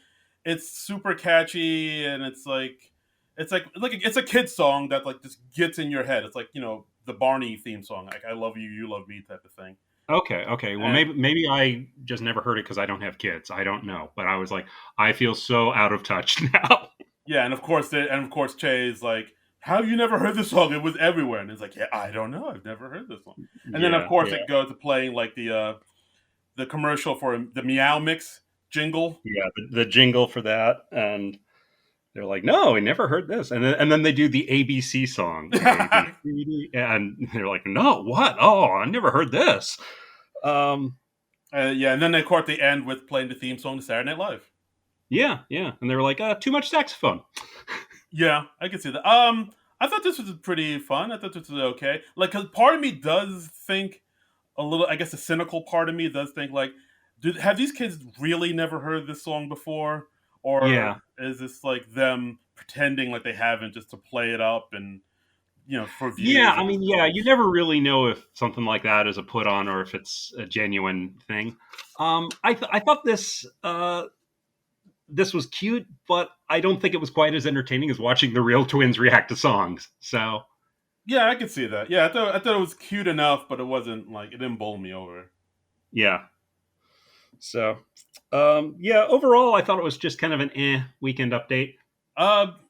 It's super catchy, and it's a kid song that like just gets in your head. It's like the Barney theme song, like "I love you, you love me" type of thing. Okay. Okay. Well, And maybe I just never heard it because I don't have kids. I don't know. But I was like, I feel so out of touch now. yeah, and of course Che is like, "How have you never heard this song? It was everywhere." And it's like, "Yeah, I don't know. I've never heard this song." And then of Yeah. course Yeah. it goes to playing like the commercial for the Meow Mix jingle. Yeah. The jingle for that. And they're like, no, I never heard this. And then they do the ABC song. ABC, and they're like, no, what? Oh, I never heard this. Um, Yeah, and then of course they end with playing the theme song to Saturday Night Live. yeah. Yeah. And they were like, too much saxophone. Yeah, I can see that. I thought this was pretty fun. I thought this was okay. Like, 'cause part of me does think a little. I guess the cynical part of me does think like, have these kids really never heard this song before, or Yeah. is this like them pretending like they haven't just to play it up and for Yeah, views I and mean, yeah, stuff? you never really know if something like that is a put on or if it's a genuine thing. I thought this was cute, but I don't think it was quite as entertaining as watching the real twins react to songs. So Yeah, I could see that. Yeah, I thought it was cute enough, but it wasn't like it didn't bowl me over. yeah, so yeah, overall, I thought it was just kind of an weekend update.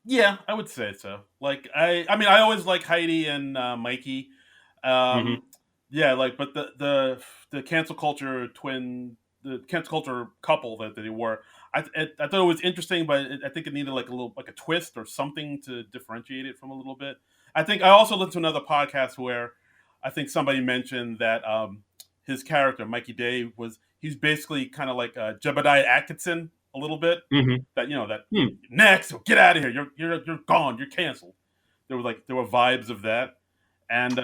Yeah, I would say so. Like I mean, I always like Heidi and Mikey. Hmm. Um, yeah, like, but the cancel culture twin, the cancel culture couple that they were, I thought it was interesting, but I think it needed like a little like a twist or something to differentiate it from a little bit. I think I also listened to another podcast where I think somebody mentioned that his character Mikey Day was he's basically kind of like Jebediah Atkinson a little bit. Mm-hmm. That that Hmm. next, get out of here, you're gone, you're canceled. There were vibes of that, and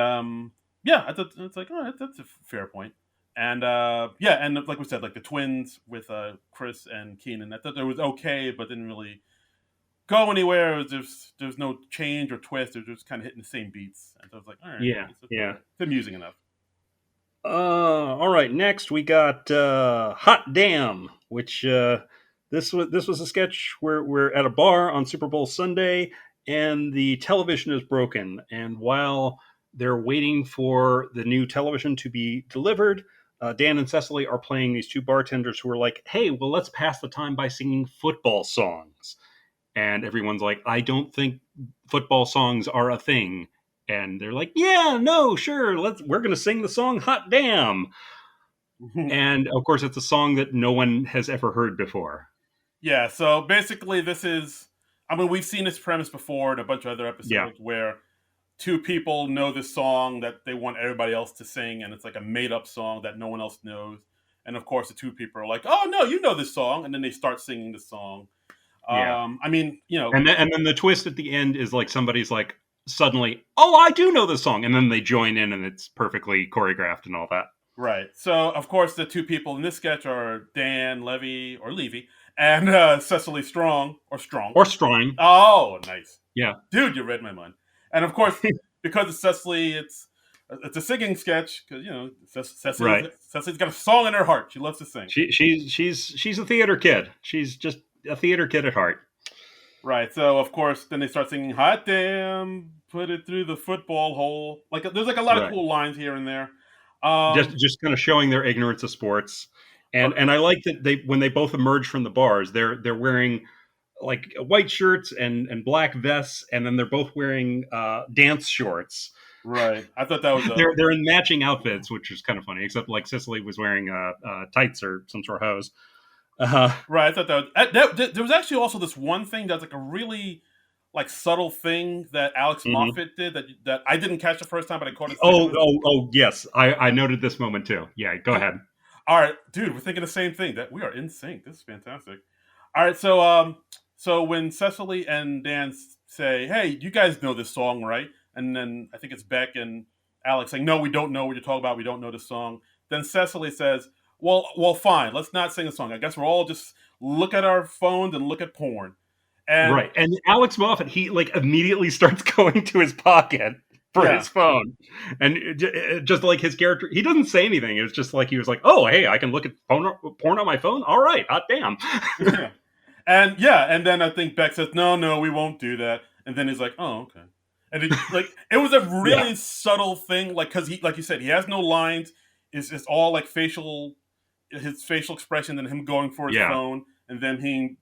yeah, I thought it's like, oh, that's a fair point. And yeah, and like we said, like the twins with Chris and Keenan, I thought it was okay, but didn't really go anywhere. It was just there's no change or twist. They're just kind of hitting the same beats, and so I was like, all right, Yeah, yeah. it's amusing enough. All right. Next, we got "Hot Damn," which this was a sketch where we're at a bar on Super Bowl Sunday, and the television is broken. And while they're waiting for the new television to be delivered, Dan and Cecily are playing these two bartenders who are like, "Hey, well, let's pass the time by singing football songs." And everyone's like, "I don't think football songs are a thing." And they're like, "Yeah, no, sure, we're going to sing the song Hot Damn." And of course it's a song that no one has ever heard before. Yeah, so basically, this is. I mean, we've seen this premise before in a bunch of other Yeah. episodes where two people know this song that they want everybody else to sing, and it's like a made up song that no one else knows. And of course, the two people are like, "Oh no, you know this song," and then they start singing the song. Yeah. I mean, And then the twist at the end is like somebody's like suddenly, "Oh, I do know this song." And then they join in and it's perfectly choreographed and all that. right. So of course, the two people in this sketch are Dan Levy or Levy and Cecily Strong or Strong. Or Strine. Oh, nice, Yeah. dude, you read my mind. And of course, because it's Cecily, it's a singing sketch because Right. Cecily's got a song in her heart. She loves to sing. She's a theater kid. She's just a theater kid at heart. Right. So of course, then they start singing "Hot Damn," put it through the football hole. Like there's like a lot of Right. cool lines here and there. Just kind of showing their ignorance of sports. And I like that they when they both emerge from the bars, they're wearing like white shirts and black vests, and then they're both wearing dance shorts. Right. I thought that was They're in matching outfits, which is kind of funny. Except like Cicely was wearing tights or some sort of hose. right. I thought there was actually also this one thing that's like a really like subtle thing that Alex Mhm. Moffat did that I didn't catch the first time, but I caught it the second Oh, time. oh, yes. I noted this moment too. Yeah, go ahead. All right, dude, we're thinking the same thing. That we are in sync. This is fantastic. All right, so when Cecily and Dan say, "Hey, you guys know this song, right?" And then I think it's Beck and Alex saying, "No, we don't know what you're talking about. We don't know this song." Then Cecily says, well, fine. Let's not sing a song. I guess we're all just look at our phones and look at porn." And Right. And Alex Moffat, he like immediately starts going to his pocket for yeah, his phone. And just like his character, he doesn't say anything. It was just like he was like, "Oh, hey, I can look at porn on my phone. All right, hot damn." and then I think Beck says, "No, no, we won't do that." And then he's like, "Oh, okay." And it was a Yeah. really subtle thing, like because he, like you said, he has no lines. It's all like his facial expression, and him going for his Yeah. phone, and then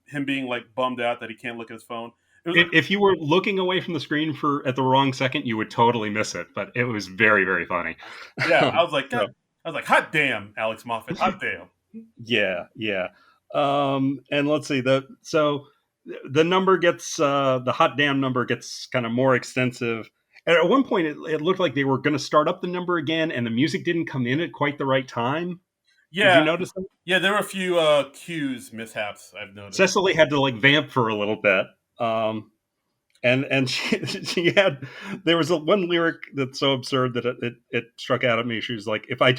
him being like bummed out that he can't look at his phone. It was like, If you were looking away from the screen for at the wrong second, you would totally miss it. But it was very, very funny. yeah, I was like, So, God, I was like, hot damn, Alex Moffat, hot damn. yeah, yeah. And let's see the number gets the hot damn number gets kind of more extensive. And at one point, it looked like they were going to start up the number again, and the music didn't come in at quite the right time. Did you Yeah, notice that? yeah, there were a few cues mishaps I've noticed. Cecily had to like vamp for a little bit. And she had there was one lyric that's so absurd that it struck out at me. She was like, if I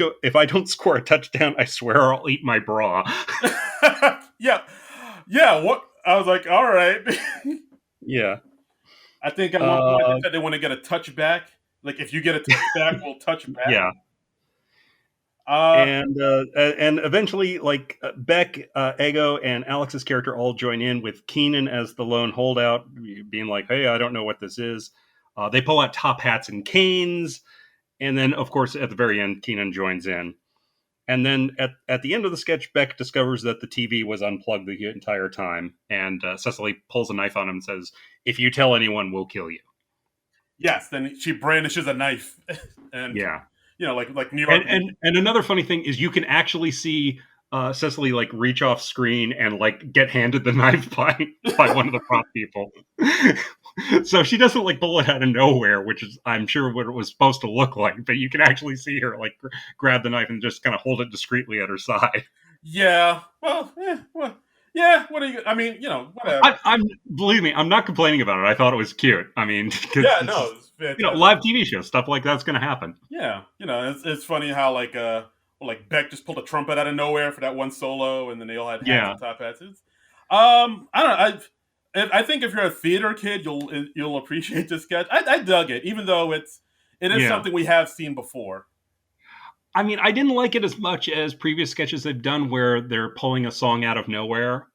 don't score a touchdown, I swear I'll eat my bra." yeah, yeah. What I was like, all right. Yeah. I think at one point they Uh, said they want to get a touchback. Like if you get a touchback, we'll touch back. yeah. Uh, And eventually, like Beck, Ego, and Alex's character all join in with Keenan as the lone holdout, being like, "Hey, I don't know what this is." They pull out top hats and canes, and then, of course, at the very end, Keenan joins in. And then at the end of the sketch, Beck discovers that the TV was unplugged the entire time, and Cecily pulls a knife on him and says, "If you tell anyone, we'll kill you." yes. Then she brandishes a knife, and Yeah. like New York. And another funny thing is you can actually see Cecily like reach off screen and like get handed the knife by one of the prop people. So she doesn't like pull it out of nowhere, which is I'm sure what it was supposed to look like, but you can actually see her like grab the knife and just kind of hold it discreetly at her side. Yeah. Well, yeah. What are you? I mean, whatever. I'm believe me, I'm not complaining about it. I thought it was cute. I mean, because Yeah. this No, is it's fantastic. live TV show stuff like that's going to happen. Yeah. It's funny how like Beck just pulled a trumpet out of nowhere for that one solo, and then they all had hats Yeah, and top hats. I don't know. I think if you're a theater kid, you'll appreciate this sketch. I dug it, even though it is yeah. something we have seen before. I mean, I didn't like it as much as previous sketches they've done where they're pulling a song out of nowhere.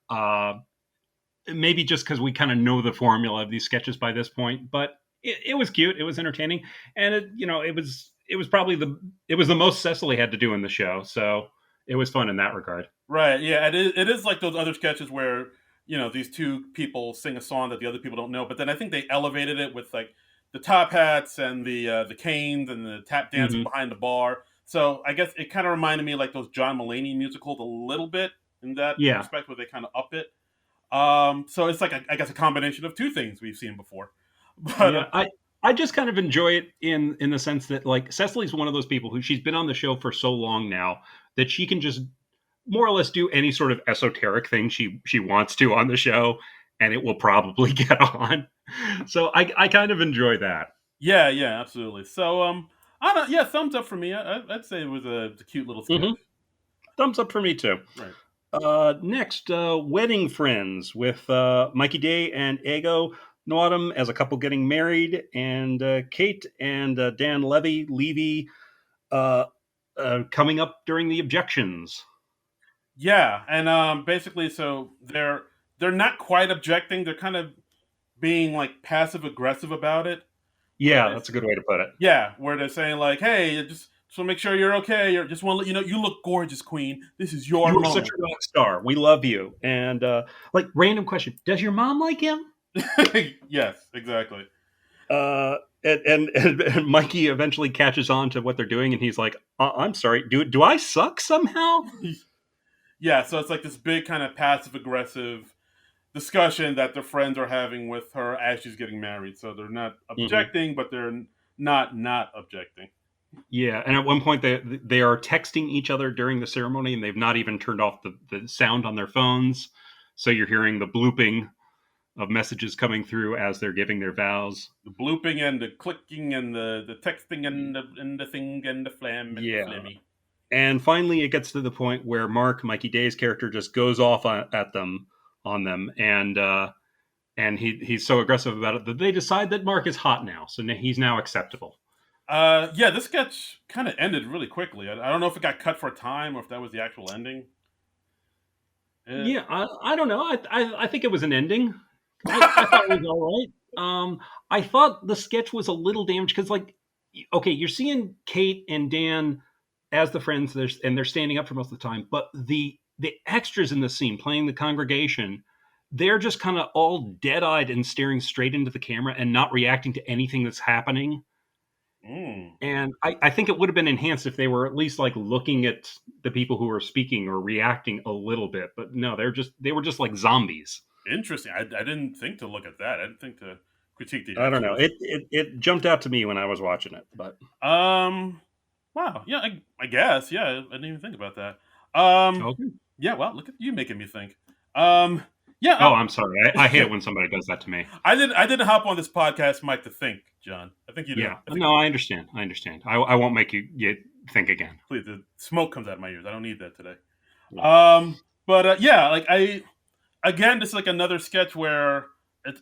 Maybe just because we kind of know the formula of these sketches by this point, but it was cute. It was entertaining, and it was probably the most Cecily had to do in the show, so it was fun in that regard. Right. Yeah. It is like those other sketches where these two people sing a song that the other people don't know, but then I think they elevated it with like the top hats and the canes and the tap dancing Hmm. behind the bar. So I guess it kind of reminded me of like those John Mulaney musicals a little bit in that Yeah, respect, where they kind of up it. So it's like I guess a combination of two things we've seen before. But yeah. I just kind of enjoy it in the sense that like Cecily's one of those people who she's been on the show for so long now that she can just more or less do any sort of esoteric thing she wants to on the show, and it will probably get on. So I kind of enjoy that. yeah, yeah, absolutely. So I don't. Yeah, thumbs up for me. I'd say it was a cute little sketch. Hmm. Thumbs up for me too. Right. Next, Wedding Friends with Mikey Day and Ego Noadam as a couple getting married, and Kate and Dan Levy uh, coming up during the objections. Yeah, and basically, so they're not quite objecting. They're kind of being like passive aggressive about it. Where Yeah, they, that's a good way to put it. yeah, where they're saying like, "Hey, just want to make sure you're okay. Or just want to let you know you look gorgeous, Queen. This is your You are such moment." a rock star. We love you. And like, random question: does your mom like him? Yes, exactly. And Mikey eventually catches on to what they're doing, and he's like, "I'm sorry. Do I suck somehow?" Yeah, so it's like this big kind of passive aggressive discussion that their friends are having with her as she's getting married. So they're not Hmm. objecting, but they're not objecting. Yeah, and at one point they are texting each other during the ceremony, and they've not even turned off the sound on their phones, so you're hearing the blooping of messages coming through as they're giving their vows. The blooping and the clicking and the texting and the thing and the flam and the Yeah, flimmy. and finally it gets to the point where Mark, Mikey Day's character, just goes off at them on them, and he's so aggressive about it that they decide that Mark is hot now, so he's now acceptable. Yeah, this sketch kind of ended really quickly. I don't know if it got cut for time or if that was the actual ending. Eh, Yeah, I don't know. I think it was an ending. I thought it was all right. I thought the sketch was a little damaged because, like, okay, you're seeing Kate and Dan as the friends, and they're standing up for most of the time, but the extras in the scene playing the congregation, they're just kind of all dead eyed and staring straight into the camera and not reacting to anything that's happening. mm, And I think it would have been enhanced if they were at least like looking at the people who were speaking or reacting a little bit. But no, they were just like zombies. interesting. I didn't think to look at that. I didn't think to critique the I don't know. extras. It jumped out to me when I was watching it. But Um, wow. Yeah, I guess. Yeah, I didn't even think about that. Um, okay. yeah. Well, look at you making me think. Um, yeah. Oh, I'm sorry. I hate it when somebody does that to me. I didn't hop on this podcast, Mike, to think, John. I think you did. Yeah. I think No, I understand. I understand. I won't make you think again. please, the smoke comes out of my ears. I don't need that today. Yeah. But yeah, like again, this is like another sketch where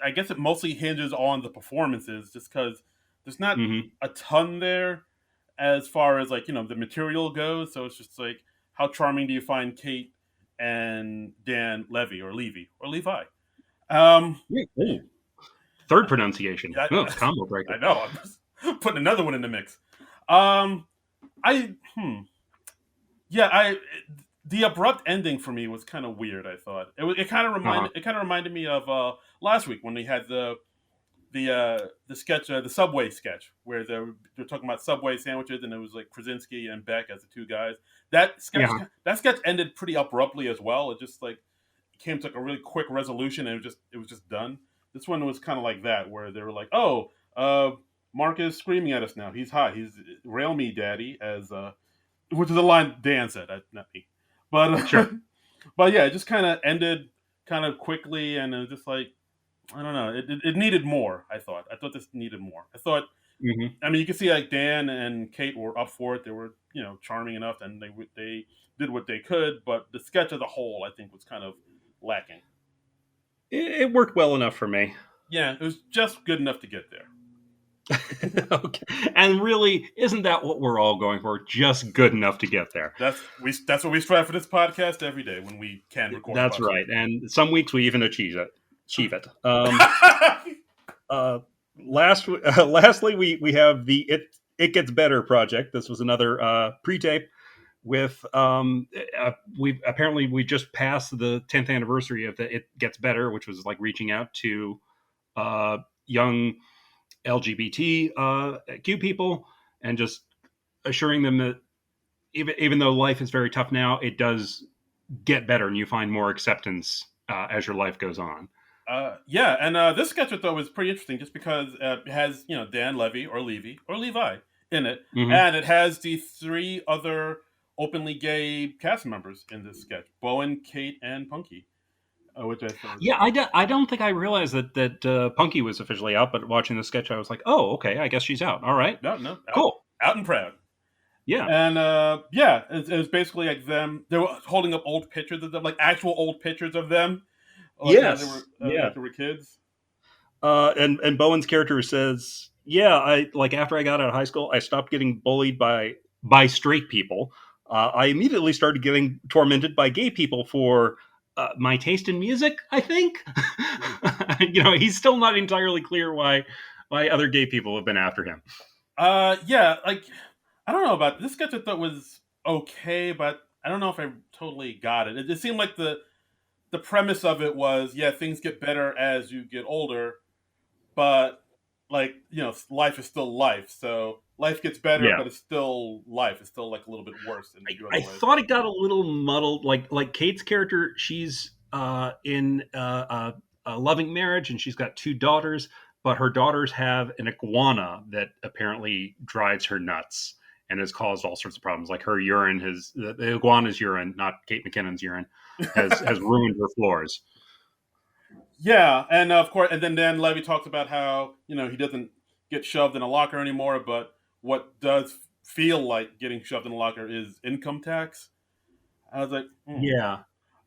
I guess it mostly hinges on the performances, just because there's not Hmm. a ton there as far as like the material goes. So it's just like how charming do you find Kate and Dan Levy or Levi? Um, Yeah. Ooh. Third pronunciation. I, Oh, combo I breaker. know I'm just putting another one in the mix. Um, I yeah I the abrupt ending for me was kind of weird. I thought it kind of Uh huh. reminded me of last week when we had the the sketch, the Subway sketch, where they're talking about Subway sandwiches, and it was like Krasinski and Beck as the two guys. That sketch Yeah. that sketch ended pretty abruptly as well. It just like came to like a really quick resolution, and it was just done. This one was kind of like that, where they were like, "Oh, Mark is screaming at us now. He's hot. He's rail me, daddy," as which is a line Dan said, not me. But Sure. but yeah, it just kind of ended kind of quickly, and it was just like I don't know. It needed more. I thought this needed more. Hmm. I mean, you can see like Dan and Kate were up for it. They were charming enough, and they did what they could. But the sketch as a whole, I think, was kind of lacking. It worked well enough for me. Yeah, it was just good enough to get there. Okay. And really, isn't that what we're all going for? Just good enough to get there. That's what we strive for this podcast every day when we can record a That's podcast. right. And some weeks we even achieve it. Uh, lastly, we have the It Gets Better project. This was another pre-tape with we just passed the 10th anniversary of the It Gets Better, which was like reaching out to young LGBTQ people and just assuring them that even though life is very tough now, it does get better and you find more acceptance as your life goes on. Yeah, and this sketch I thought was pretty interesting just because it has Dan Levy or Levy or Levi in it, Mm-hmm. and it has the three other openly gay cast members in this sketch: Bowen, Kate, and Punky, which I thought. Yeah, I don't think I realized that Punky was officially out, but watching the sketch, I was like, oh, okay, I guess she's out. All right, No, no, cool. out and proud. Yeah. And yeah, it was basically like them. They were holding up old pictures of them, like actual old pictures of them, Yes. like Yeah. they were kids. And Bowen's character says, yeah, I like after I got out of high school, I stopped getting bullied by straight people. I immediately started getting tormented by gay people for my taste in music. I think, he's still not entirely clear why other gay people have been after him. Yeah, like I don't know about this sketch. I thought was okay, but I don't know if I totally got it. It seemed like the premise of it was, yeah, things get better as you get older, but like life is still life. So life gets better, Yeah. but it's still life. It's still like a little bit worse in a few I other ways. thought it got a little muddled. Like Kate's character, she's in a loving marriage and she's got two daughters, but her daughters have an iguana that apparently drives her nuts and has caused all sorts of problems. Like her urine has the iguana's urine, not Kate McKinnon's urine, has ruined her floors. Yeah, and of course, and then Dan Levy talks about how he doesn't get shoved in a locker anymore, but what does feel like getting shoved in a locker is income tax. I was like, Yeah.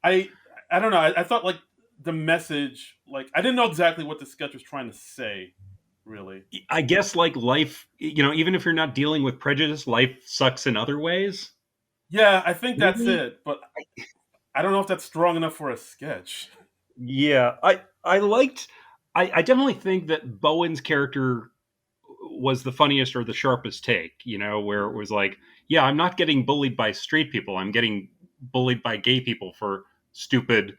I I don't know. I thought like the message, like I didn't know exactly what the sketch was trying to say, really. I guess like life, even if you're not dealing with prejudice, life sucks in other ways. Yeah, I think that's Maybe. it, but I don't know if that's strong enough for a sketch. Yeah, I liked. I definitely think that Bowen's character was the funniest or the sharpest take. Where it was like, yeah, I'm not getting bullied by straight people. I'm getting bullied by gay people for stupid,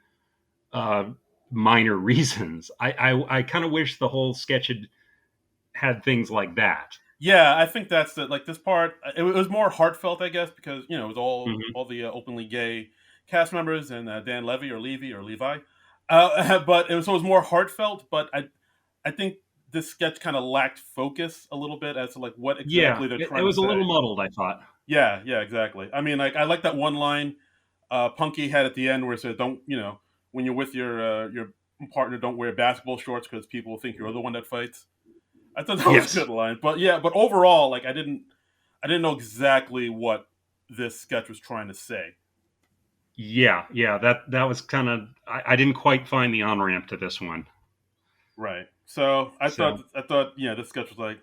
uh, minor reasons. I kind of wish the whole sketch had things like that. Yeah, I think that's it. Like this part, it was more heartfelt, I guess, because it was Hmm. all the openly gay cast members and Dan Levy or Levi. But it was more heartfelt. But I think this sketch kind of lacked focus a little bit as to like what Yeah, exactly they're it trying to was a little say. muddled. I thought. Yeah, yeah, exactly. I mean, like I like that one line Punky had at the end where it says, "Don't when you're with your partner, don't wear basketball shorts because people will think you're the one that fights." I thought that was a Yes. good line, but yeah, but overall, like I didn't know exactly what this sketch was trying to say. Yeah. That was kind of. I didn't quite find the on ramp to this one. Right. So So this sketch was like,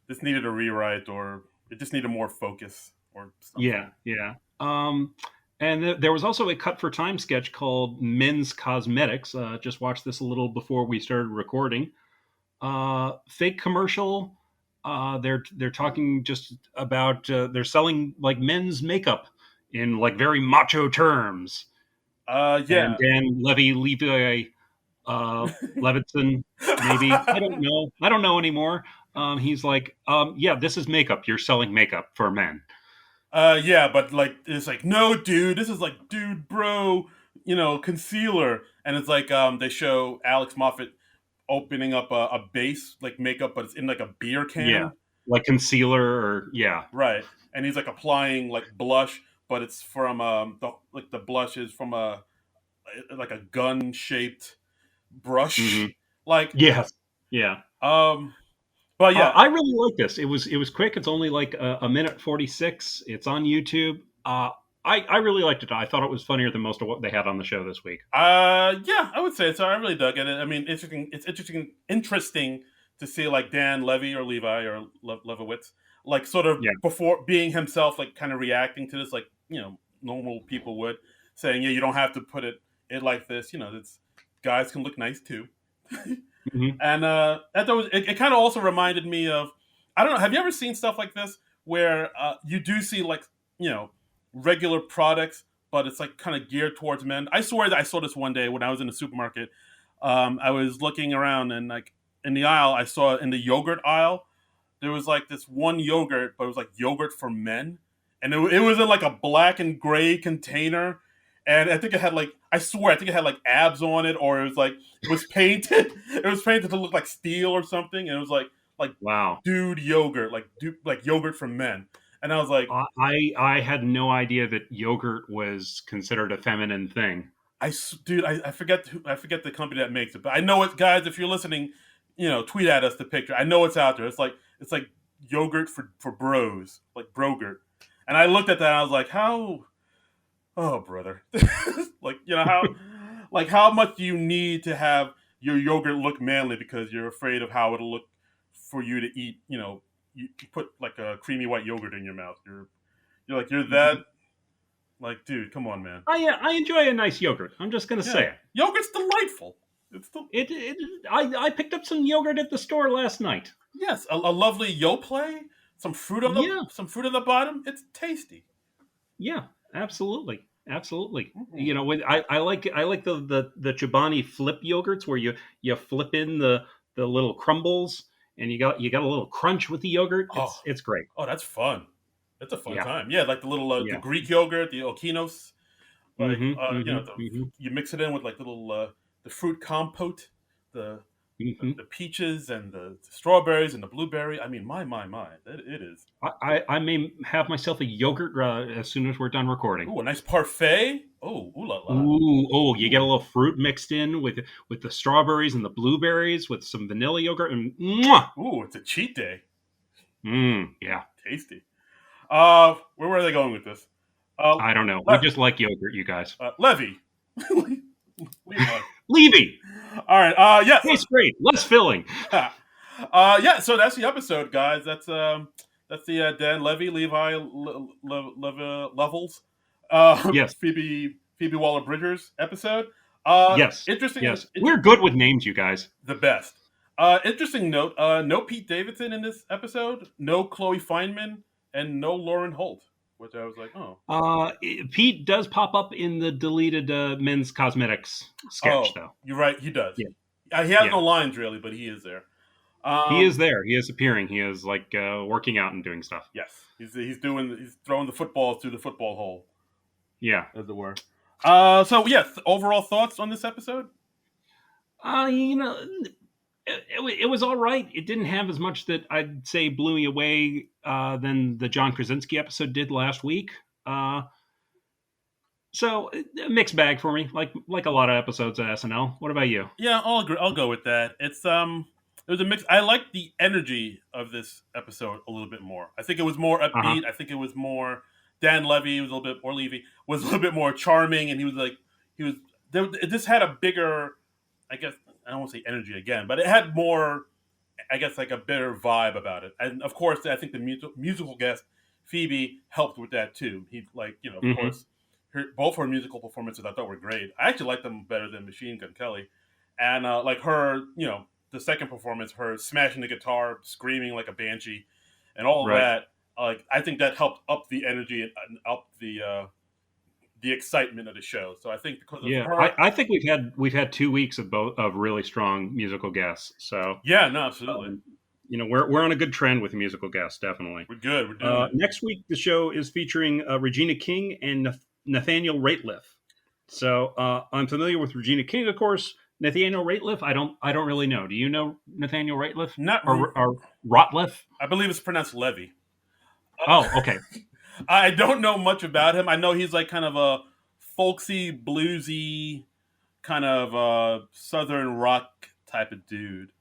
this needed a rewrite, or it just needed more focus or yeah, something. yeah. And there was also a cut for time sketch called Men's Cosmetics. Just watched this a little before we started recording. Fake commercial. They're talking just about they're selling like men's makeup in like very macho terms. And Yeah, Dan Levy Levinson, maybe. I don't know. I don't know anymore. He's like, yeah, this is makeup. You're selling makeup for men. Yeah, but like it's like no, dude, this is like dude, bro, concealer, and it's like they show Alex Moffat opening up a base like makeup, but it's in like a beer Yeah, can, like concealer or yeah. right? And he's like applying like blush, but it's from the blush is from a like a gun shaped Hmm. brush, like Yes. Yeah. um, but yeah, I really like this. It was quick. It's only like a minute 46. It's on YouTube. I really liked it. I thought it was funnier than most of what they had on the show this week. yeah, I would say so. I really dug it. I mean, interesting. It's interesting to see like Dan Levy or Levi or Levowitz, like sort of Yeah. before being himself, like kind of reacting to this, like normal people would, saying, "Yeah, you don't have to put it like this. It's guys can look nice too." Hmm. And that was it. Kind of also reminded me of I don't know. Have you ever seen stuff like this where you do see like you know regular products, but it's like kind of geared towards men? I swear that I saw this one day when I was in the supermarket. I was looking around and like in the aisle, I saw in the yogurt aisle there was like this one yogurt, but it was like yogurt for men, and it was in like a black and gray container, and I think it had like I swear I think it had like abs on it, or it was painted. It was painted to look like steel or something, and it was like Wow. dude yogurt, like yogurt for men, and I was like, I had no idea that yogurt was considered a feminine thing. dude, I forget I forget the company that makes it, but I know it, guys. If you're listening, tweet at us the picture. I know it's out there. It's like yogurt for bros, like brogurt. And I looked at that and I was like, how? Oh, brother, like how much do you need to have your yogurt look manly because you're afraid of how it'll look for you to eat? You put like a creamy white yogurt in your mouth. You're that like, dude, come on, man. I enjoy a nice yogurt. I'm just gonna say Yeah, it. yogurt's delightful. It's the I picked up some yogurt at the store last night. Yes, a lovely Yoplait, Yeah. some fruit on the bottom. It's tasty. Yeah, absolutely, absolutely. Mhm. I like the Chobani flip yogurts where you flip in the little crumbles and you got a little crunch with the yogurt. Oh, It's great. oh, that's fun. That's a fun Yeah, time. Yeah, like the little the yeah. Greek yogurt, the Okinos. Like Mm-hmm. Mm-hmm. Mm-hmm. you mix it in with like little the fruit compote, the Mm-hmm. the peaches and the strawberries and the blueberry. I mean, my, it is. I may have myself a yogurt as soon as we're done recording. Ooh, a nice parfait. Oh, ooh la la. Ooh, oh, you get a Ooh, little fruit mixed in with the strawberries and the blueberries with some vanilla yogurt and mwah! ooh, it's a cheat day. Yeah. Tasty. Where were they going with this? I don't know. We Le- just like yogurt, you guys. Levy. Levi. Levy, All right. Yes. tastes great. Less filling. Yeah. So that's the episode, guys. That's the Dan Levy, Levi, Levels, Yes, Phoebe Waller Bridgers episode. yes, Interesting. yes. We're good with names, you guys. The best. Interesting note. No Pete Davidson in this episode. No Chloe Fineman, and no Lauren Holt. Which I was like, oh, Pete does pop up in the deleted men's cosmetics sketch, oh, though. you're right. He does. Yeah, He has yeah. no lines really, but he is there. He is Um, there. He is appearing. He is like working out and doing stuff. yes, he's throwing the football through the football hole, Yeah. as it were. So yes, overall thoughts on this episode? You know, it was all right. It didn't have as much that I'd say blew me away than the John Krasinski episode did last week. Uh, so a mixed bag for me, like a lot of episodes of SNL. What about you? Yeah, I'll agree. I'll go with that. There's a mix. I like the energy of this episode a little bit more. I think it was more Uh huh. upbeat. I think it was more Dan Levy was a little bit, or Levy was a little bit more charming, and he was. It just had a bigger, I guess I don't want to say energy again, but it had more, I guess, like a better vibe about it. And of course, I think the musical guest Phoebe helped with that too. He like of Hmm. course, both her musical performances I thought were great. I actually liked them better than Machine Gun Kelly, and like her, the second performance, her smashing the guitar, screaming like a banshee, and all of Right. that. Like I think that helped up the energy and up the the excitement of the show. So I think because of Yeah, her, I think we've had 2 weeks of really strong musical guests. So yeah, no, absolutely, um, we're on a good trend with musical guests, definitely. we're good. We're doing it. Next week, the show is featuring Regina King and Nathaniel Rateliff. So I'm familiar with Regina King, of course. Nathaniel Rateliff, I don't really know. Do you know Nathaniel Rateliff Not, or Rotliff? I believe it's pronounced Levy. Oh, okay. I don't know much about him. I know he's like kind of a folksy, bluesy, kind of southern rock type of dude.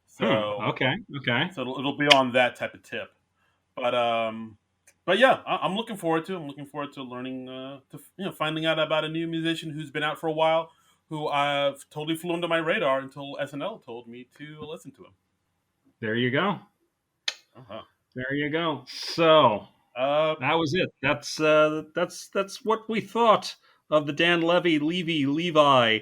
So Okay. Okay. so it'll be on that type of tip. But yeah, I'm looking forward to. I'm looking forward to learning to finding out about a new musician who's been out for a while, who I've totally flew under my radar until SNL told me to listen to him. There you go. Uh-huh. There you go. So Uh, that was it. That's what we thought of the Dan Levi,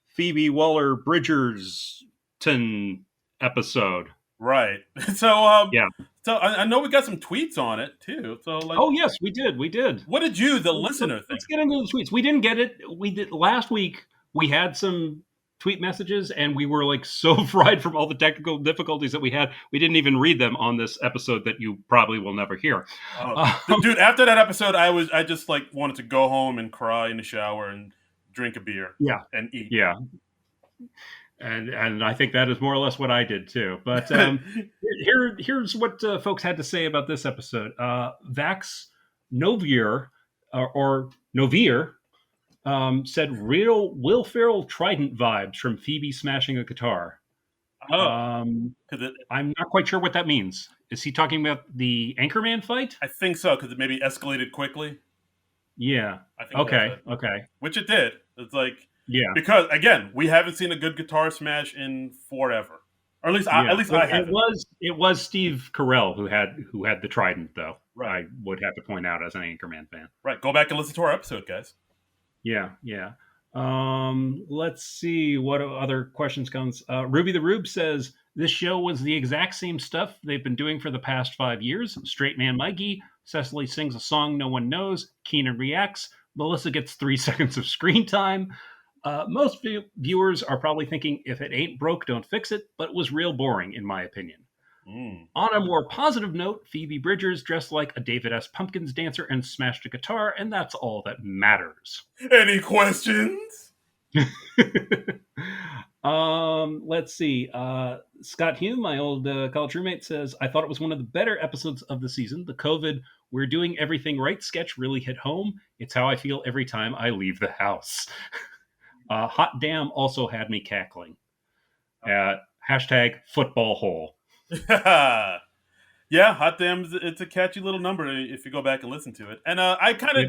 Phoebe Waller Bridgerton episode. right. So Yeah. so I know we got some tweets on it too. So like, Oh yes, we did. We did. what did you, the listener, think? Let's get into the tweets. We didn't get it. We did last week. We had some tweet messages, and we were like so fried from all the technical difficulties that we had. We didn't even read them on this episode that you probably will never hear. Dude, after that episode, I just like wanted to go home and cry in the shower and drink a beer. Yeah. And eat. Yeah. And I think that is more or less what I did too. But here's what folks had to say about this episode. Vax Novier or Novier said real Will Ferrell Trident vibes from Phoebe smashing a guitar. I'm not quite sure what that means. Is he talking about the Anchorman fight? I think so, because it maybe escalated quickly. Yeah. I think Okay. Okay. Which it did. It's like, yeah, because again, we haven't seen a good guitar smash in forever, or at least I haven't. It was Steve Carell who had the Trident, though. Right. I would have to point out as an Anchorman fan. Right. Go back and listen to our episode, guys. Yeah. Yeah. Let's see what other questions comes. Ruby the Rube says this show was the exact same stuff they've been doing for the past 5 years. Straight Man Mikey, Cecily sings a song no one knows, Keenan reacts, Melissa gets 3 seconds of screen time. Most viewers are probably thinking, if it ain't broke, don't fix it, but it was real boring, in my opinion. On a more positive note, Phoebe Bridgers dressed like a David S. Pumpkins dancer and smashed a guitar, and that's all that matters. Any questions? Let's see. Scott Hume, my old college roommate, says, I thought it was one of the better episodes of the season. The COVID "we're doing everything right" sketch really hit home. It's how I feel every time I leave the house. Hot Damn also had me cackling. Hashtag football hole. Yeah, Hot Damn, it's a catchy little number if you go back and listen to it. And I kind of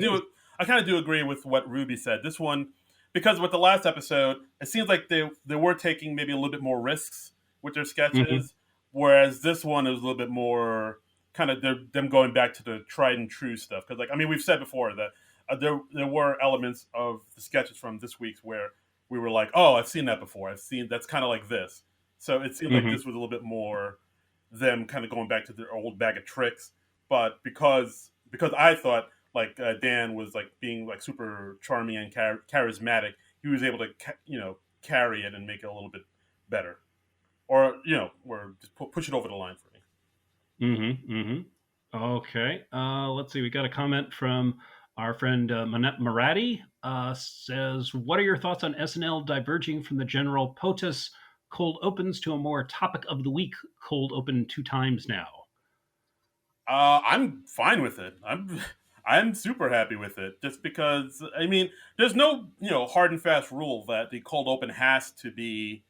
do agree with what Ruby said. This one, because with the last episode, it seems like they were taking maybe a little bit more risks with their sketches, whereas this one is a little bit more kind of them going back to the tried and true stuff. Because we've said before that there were elements of the sketches from this week's where we were like, oh, I've seen that before. I've seen that's kind of like this. So it seemed like this was a little bit more them kind of going back to their old bag of tricks. But because I thought like Dan was like being like super charming and charismatic, he was able to carry it and make it a little bit better, or just push it over the line for me. Okay. Let's see. We got a comment from our friend Manette Marati. Says, what are your thoughts on SNL diverging from the general POTUS cold opens to a more topic of the week cold open 2 times now? I'm fine with it. I'm super happy with it, just because there's no hard and fast rule that the cold open has to be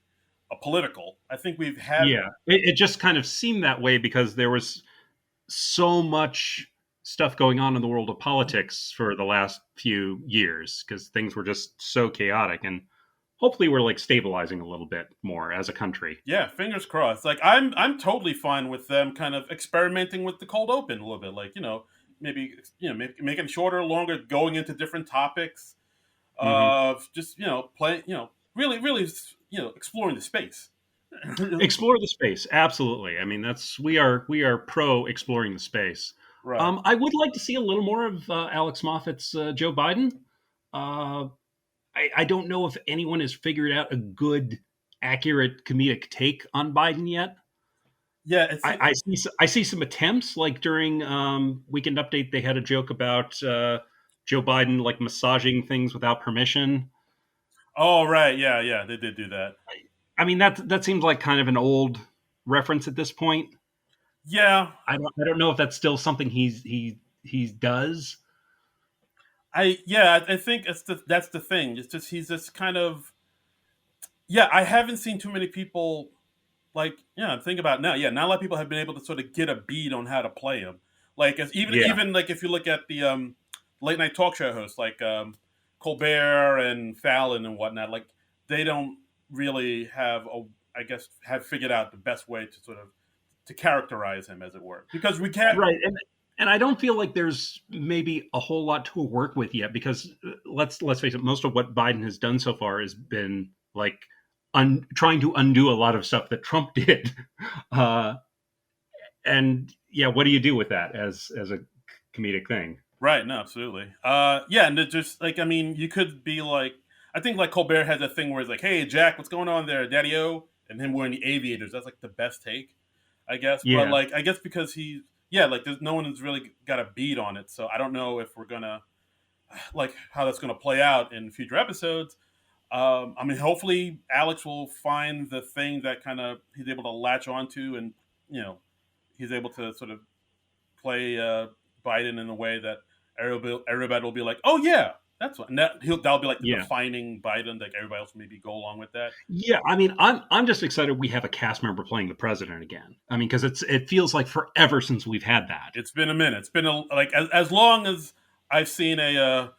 a political. I think we've had it just kind of seemed that way because there was so much stuff going on in the world of politics for the last few years because things were just so chaotic, and hopefully we're like stabilizing a little bit more as a country. Yeah, fingers crossed. Like I'm totally fine with them kind of experimenting with the cold open a little bit. Like, maybe making shorter, longer, going into different topics of just playing, really exploring the space. Explore the space, absolutely. I mean, we are pro exploring the space. Right. I would like to see a little more of Alex Moffat's Joe Biden. Uh, I don't know if anyone has figured out a good, accurate comedic take on Biden yet. Yeah, it's I see some attempts, like during Weekend Update, they had a joke about Joe Biden like massaging things without permission. oh right, yeah, yeah, they did do that. I mean, that seems like kind of an old reference at this point. Yeah, I don't know if that's still something he does. I think that's the thing. It's just he's just kind of yeah. I haven't seen too many people like yeah. Think about it now. Yeah, not a lot of people have been able to sort of get a beat on how to play him. Like Yeah, even like if you look at the late night talk show hosts like Colbert and Fallon and whatnot, like they don't really have a I guess have figured out the best way to sort of to characterize him as it were because we can't right. And I don't feel like there's maybe a whole lot to work with yet because let's face it, most of what Biden has done so far has been like trying to undo a lot of stuff that Trump did. Uh, and yeah, what do you do with that as a comedic thing? right. No, absolutely. Yeah, and it just like I mean, you could be like, I think like Colbert has a thing where it's like, "Hey, Jack, what's going on there, Daddy O?" and him wearing the aviators. That's like the best take, I guess. But Yeah, like, I guess because he, yeah, like there's no one has really got a beat on it, so I don't know if we're gonna like how that's gonna play out in future episodes. I mean, hopefully Alex will find the thing that kind of he's able to latch onto, and you know, he's able to sort of play Biden in a way that everybody will be like, oh yeah, that's what. And that'll be like the yeah, defining Biden. Like everybody else maybe go along with that. yeah. I mean, I'm just excited we have a cast member playing the president again. I mean, because it feels like forever since we've had that. It's been a minute. It's been like as long as I've seen a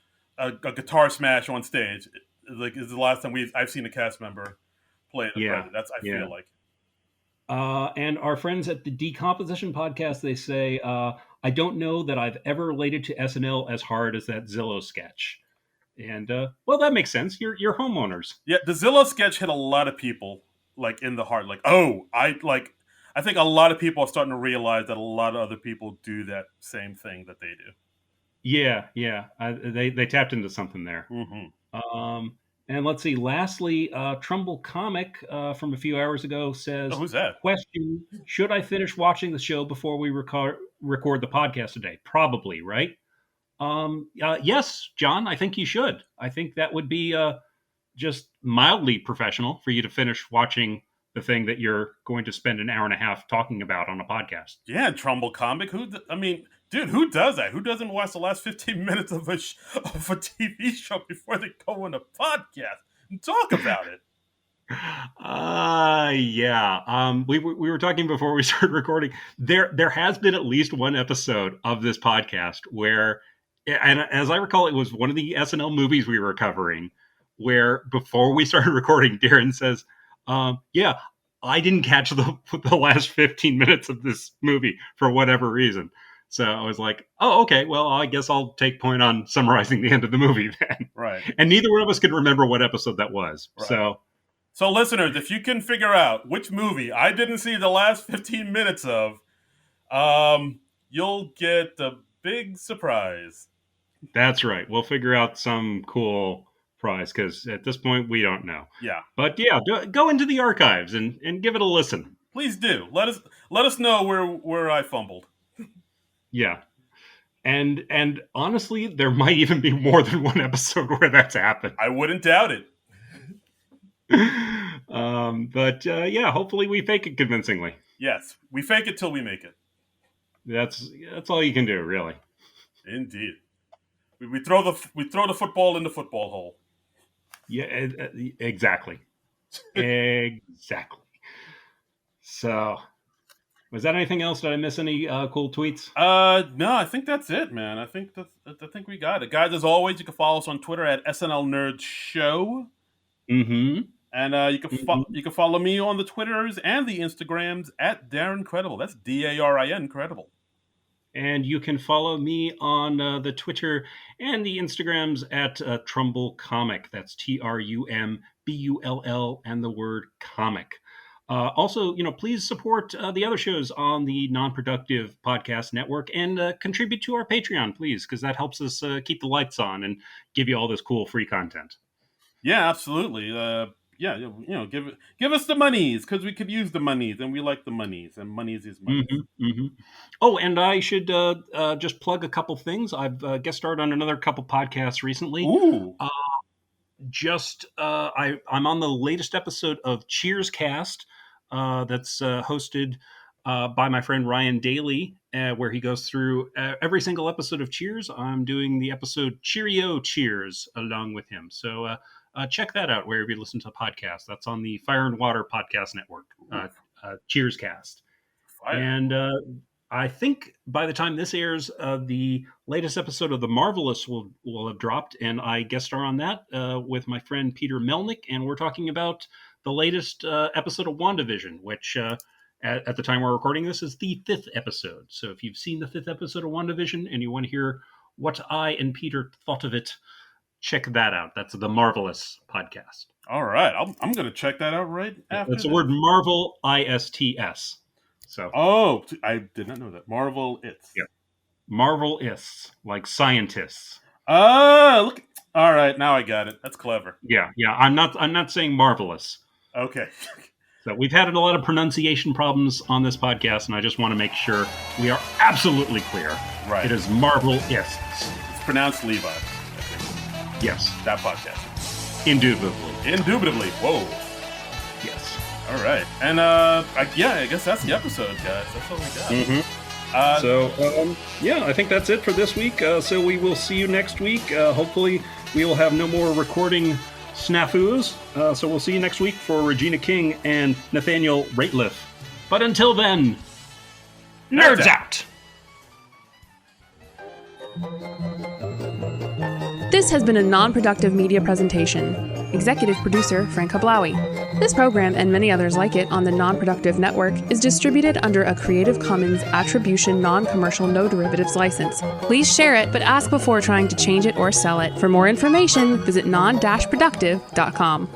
guitar smash on stage. Like is the last time I've seen a cast member play the Yeah, president. That's I yeah. feel like. And our friends at the Decomposition podcast, they say, I don't know that I've ever related to SNL as hard as that Zillow sketch. And well, that makes sense. You're homeowners. Yeah, the Zillow sketch hit a lot of people like in the heart. Like, oh, I like. I think a lot of people are starting to realize that a lot of other people do that same thing that they do. Yeah, yeah. They tapped into something there. Hmm. Um, and let's see. Lastly, Trumbull Comic from a few hours ago Oh, says, who's that? "Question: Should I finish watching the show before we record the podcast today? Probably, right? Yes, John. I think you should. I think that would be just mildly professional for you to finish watching the thing that you're going to spend an hour and a half talking about on a podcast. Yeah, Trumbull comic. I mean, dude, who does that? Who doesn't watch the last 15 minutes of of a TV show before they go on a podcast and talk about it? Yeah. We were talking before we started recording. There has been at least one episode of this podcast where, and as I recall, it was one of the SNL movies we were covering, where before we started recording, Darren says, "Yeah, I didn't catch the last 15 minutes of this movie for whatever reason." So I was like, "Oh, okay. Well, I guess I'll take point on summarizing the end of the movie then." Right, And neither one of us could remember what episode that was. right. So So, listeners, if you can figure out which movie I didn't see the last 15 minutes of, you'll get a big surprise. that's right. We'll figure out some cool prize because at this point we don't know. Yeah, But yeah, go into the archives and give it a listen. please do. Let us know where I fumbled. Yeah, and honestly, there might even be more than one episode where that's happened. I wouldn't doubt it. But yeah, hopefully we fake it convincingly. Yes, we fake it till we make it. That's all you can do, really. Indeed. We throw the football in the football hole. Yeah, exactly, exactly. So, was that anything else? Did I miss any cool tweets? No, I think that's it, man. I think we got it, guys. As always, you can follow us on Twitter at SNL Nerd Show, Mm-hmm. and you can follow me on the Twitters and the Instagrams at Darren Credible. That's DARIN Credible. And you can follow me on the Twitter and the Instagrams at Trumbull Comic. That's TRUMBULL and the word comic. Also, please support the other shows on the Non-Productive Podcast Network and contribute to our Patreon, please, because that helps us keep the lights on and give you all this cool free content. Yeah, absolutely. Give us the monies because we could use the monies, and we like the monies, and monies is money. Oh, and I should just plug a couple things. I've guest starred on another couple podcasts recently. Ooh. I'm on the latest episode of Cheers Cast that's hosted by my friend Ryan Daly, where he goes through every single episode of Cheers. I'm doing the episode Cheerio Cheers along with him. So check that out wherever you listen to podcasts. That's on the Fire and Water Podcast Network, Cheers Cast. Fire. And I think by the time this airs, the latest episode of The Marvelous will have dropped, and I guest star on that with my friend Peter Melnick, and we're talking about the latest episode of WandaVision, which at the time we're recording this is the 5th episode. So if you've seen the 5th episode of WandaVision and you want to hear what I and Peter thought of it, check that out. That's the Marvelous podcast. All right. I'm going to check that out right after. It's the word Marvel, ISTS. So. Oh, I did not know that. Marvel-ists. Yeah. Marvel-ists, like scientists. Oh, look. All right, now I got it. That's clever. Yeah. I'm not saying marvelous. Okay. So we've had a lot of pronunciation problems on this podcast, and I just want to make sure we are absolutely clear. Right. It is Marvel-ists. It's pronounced Levi, I think. Yes. That podcast. Indubitably. Whoa. Yes. All right. And I guess that's the episode, guys. That's all we got. I think that's it for this week. So we will see you next week. Hopefully we will have no more recording snafus. So we'll see you next week for Regina King and Nathaniel Rateliff. But until then, nerds out! This has been a non-productive media presentation. Executive producer Frank Hablawi. This program and many others like it on the Non-Productive Network is distributed under a Creative Commons Attribution Non-Commercial No Derivatives license. Please share it, but ask before trying to change it or sell it. For more information, visit non-productive.com.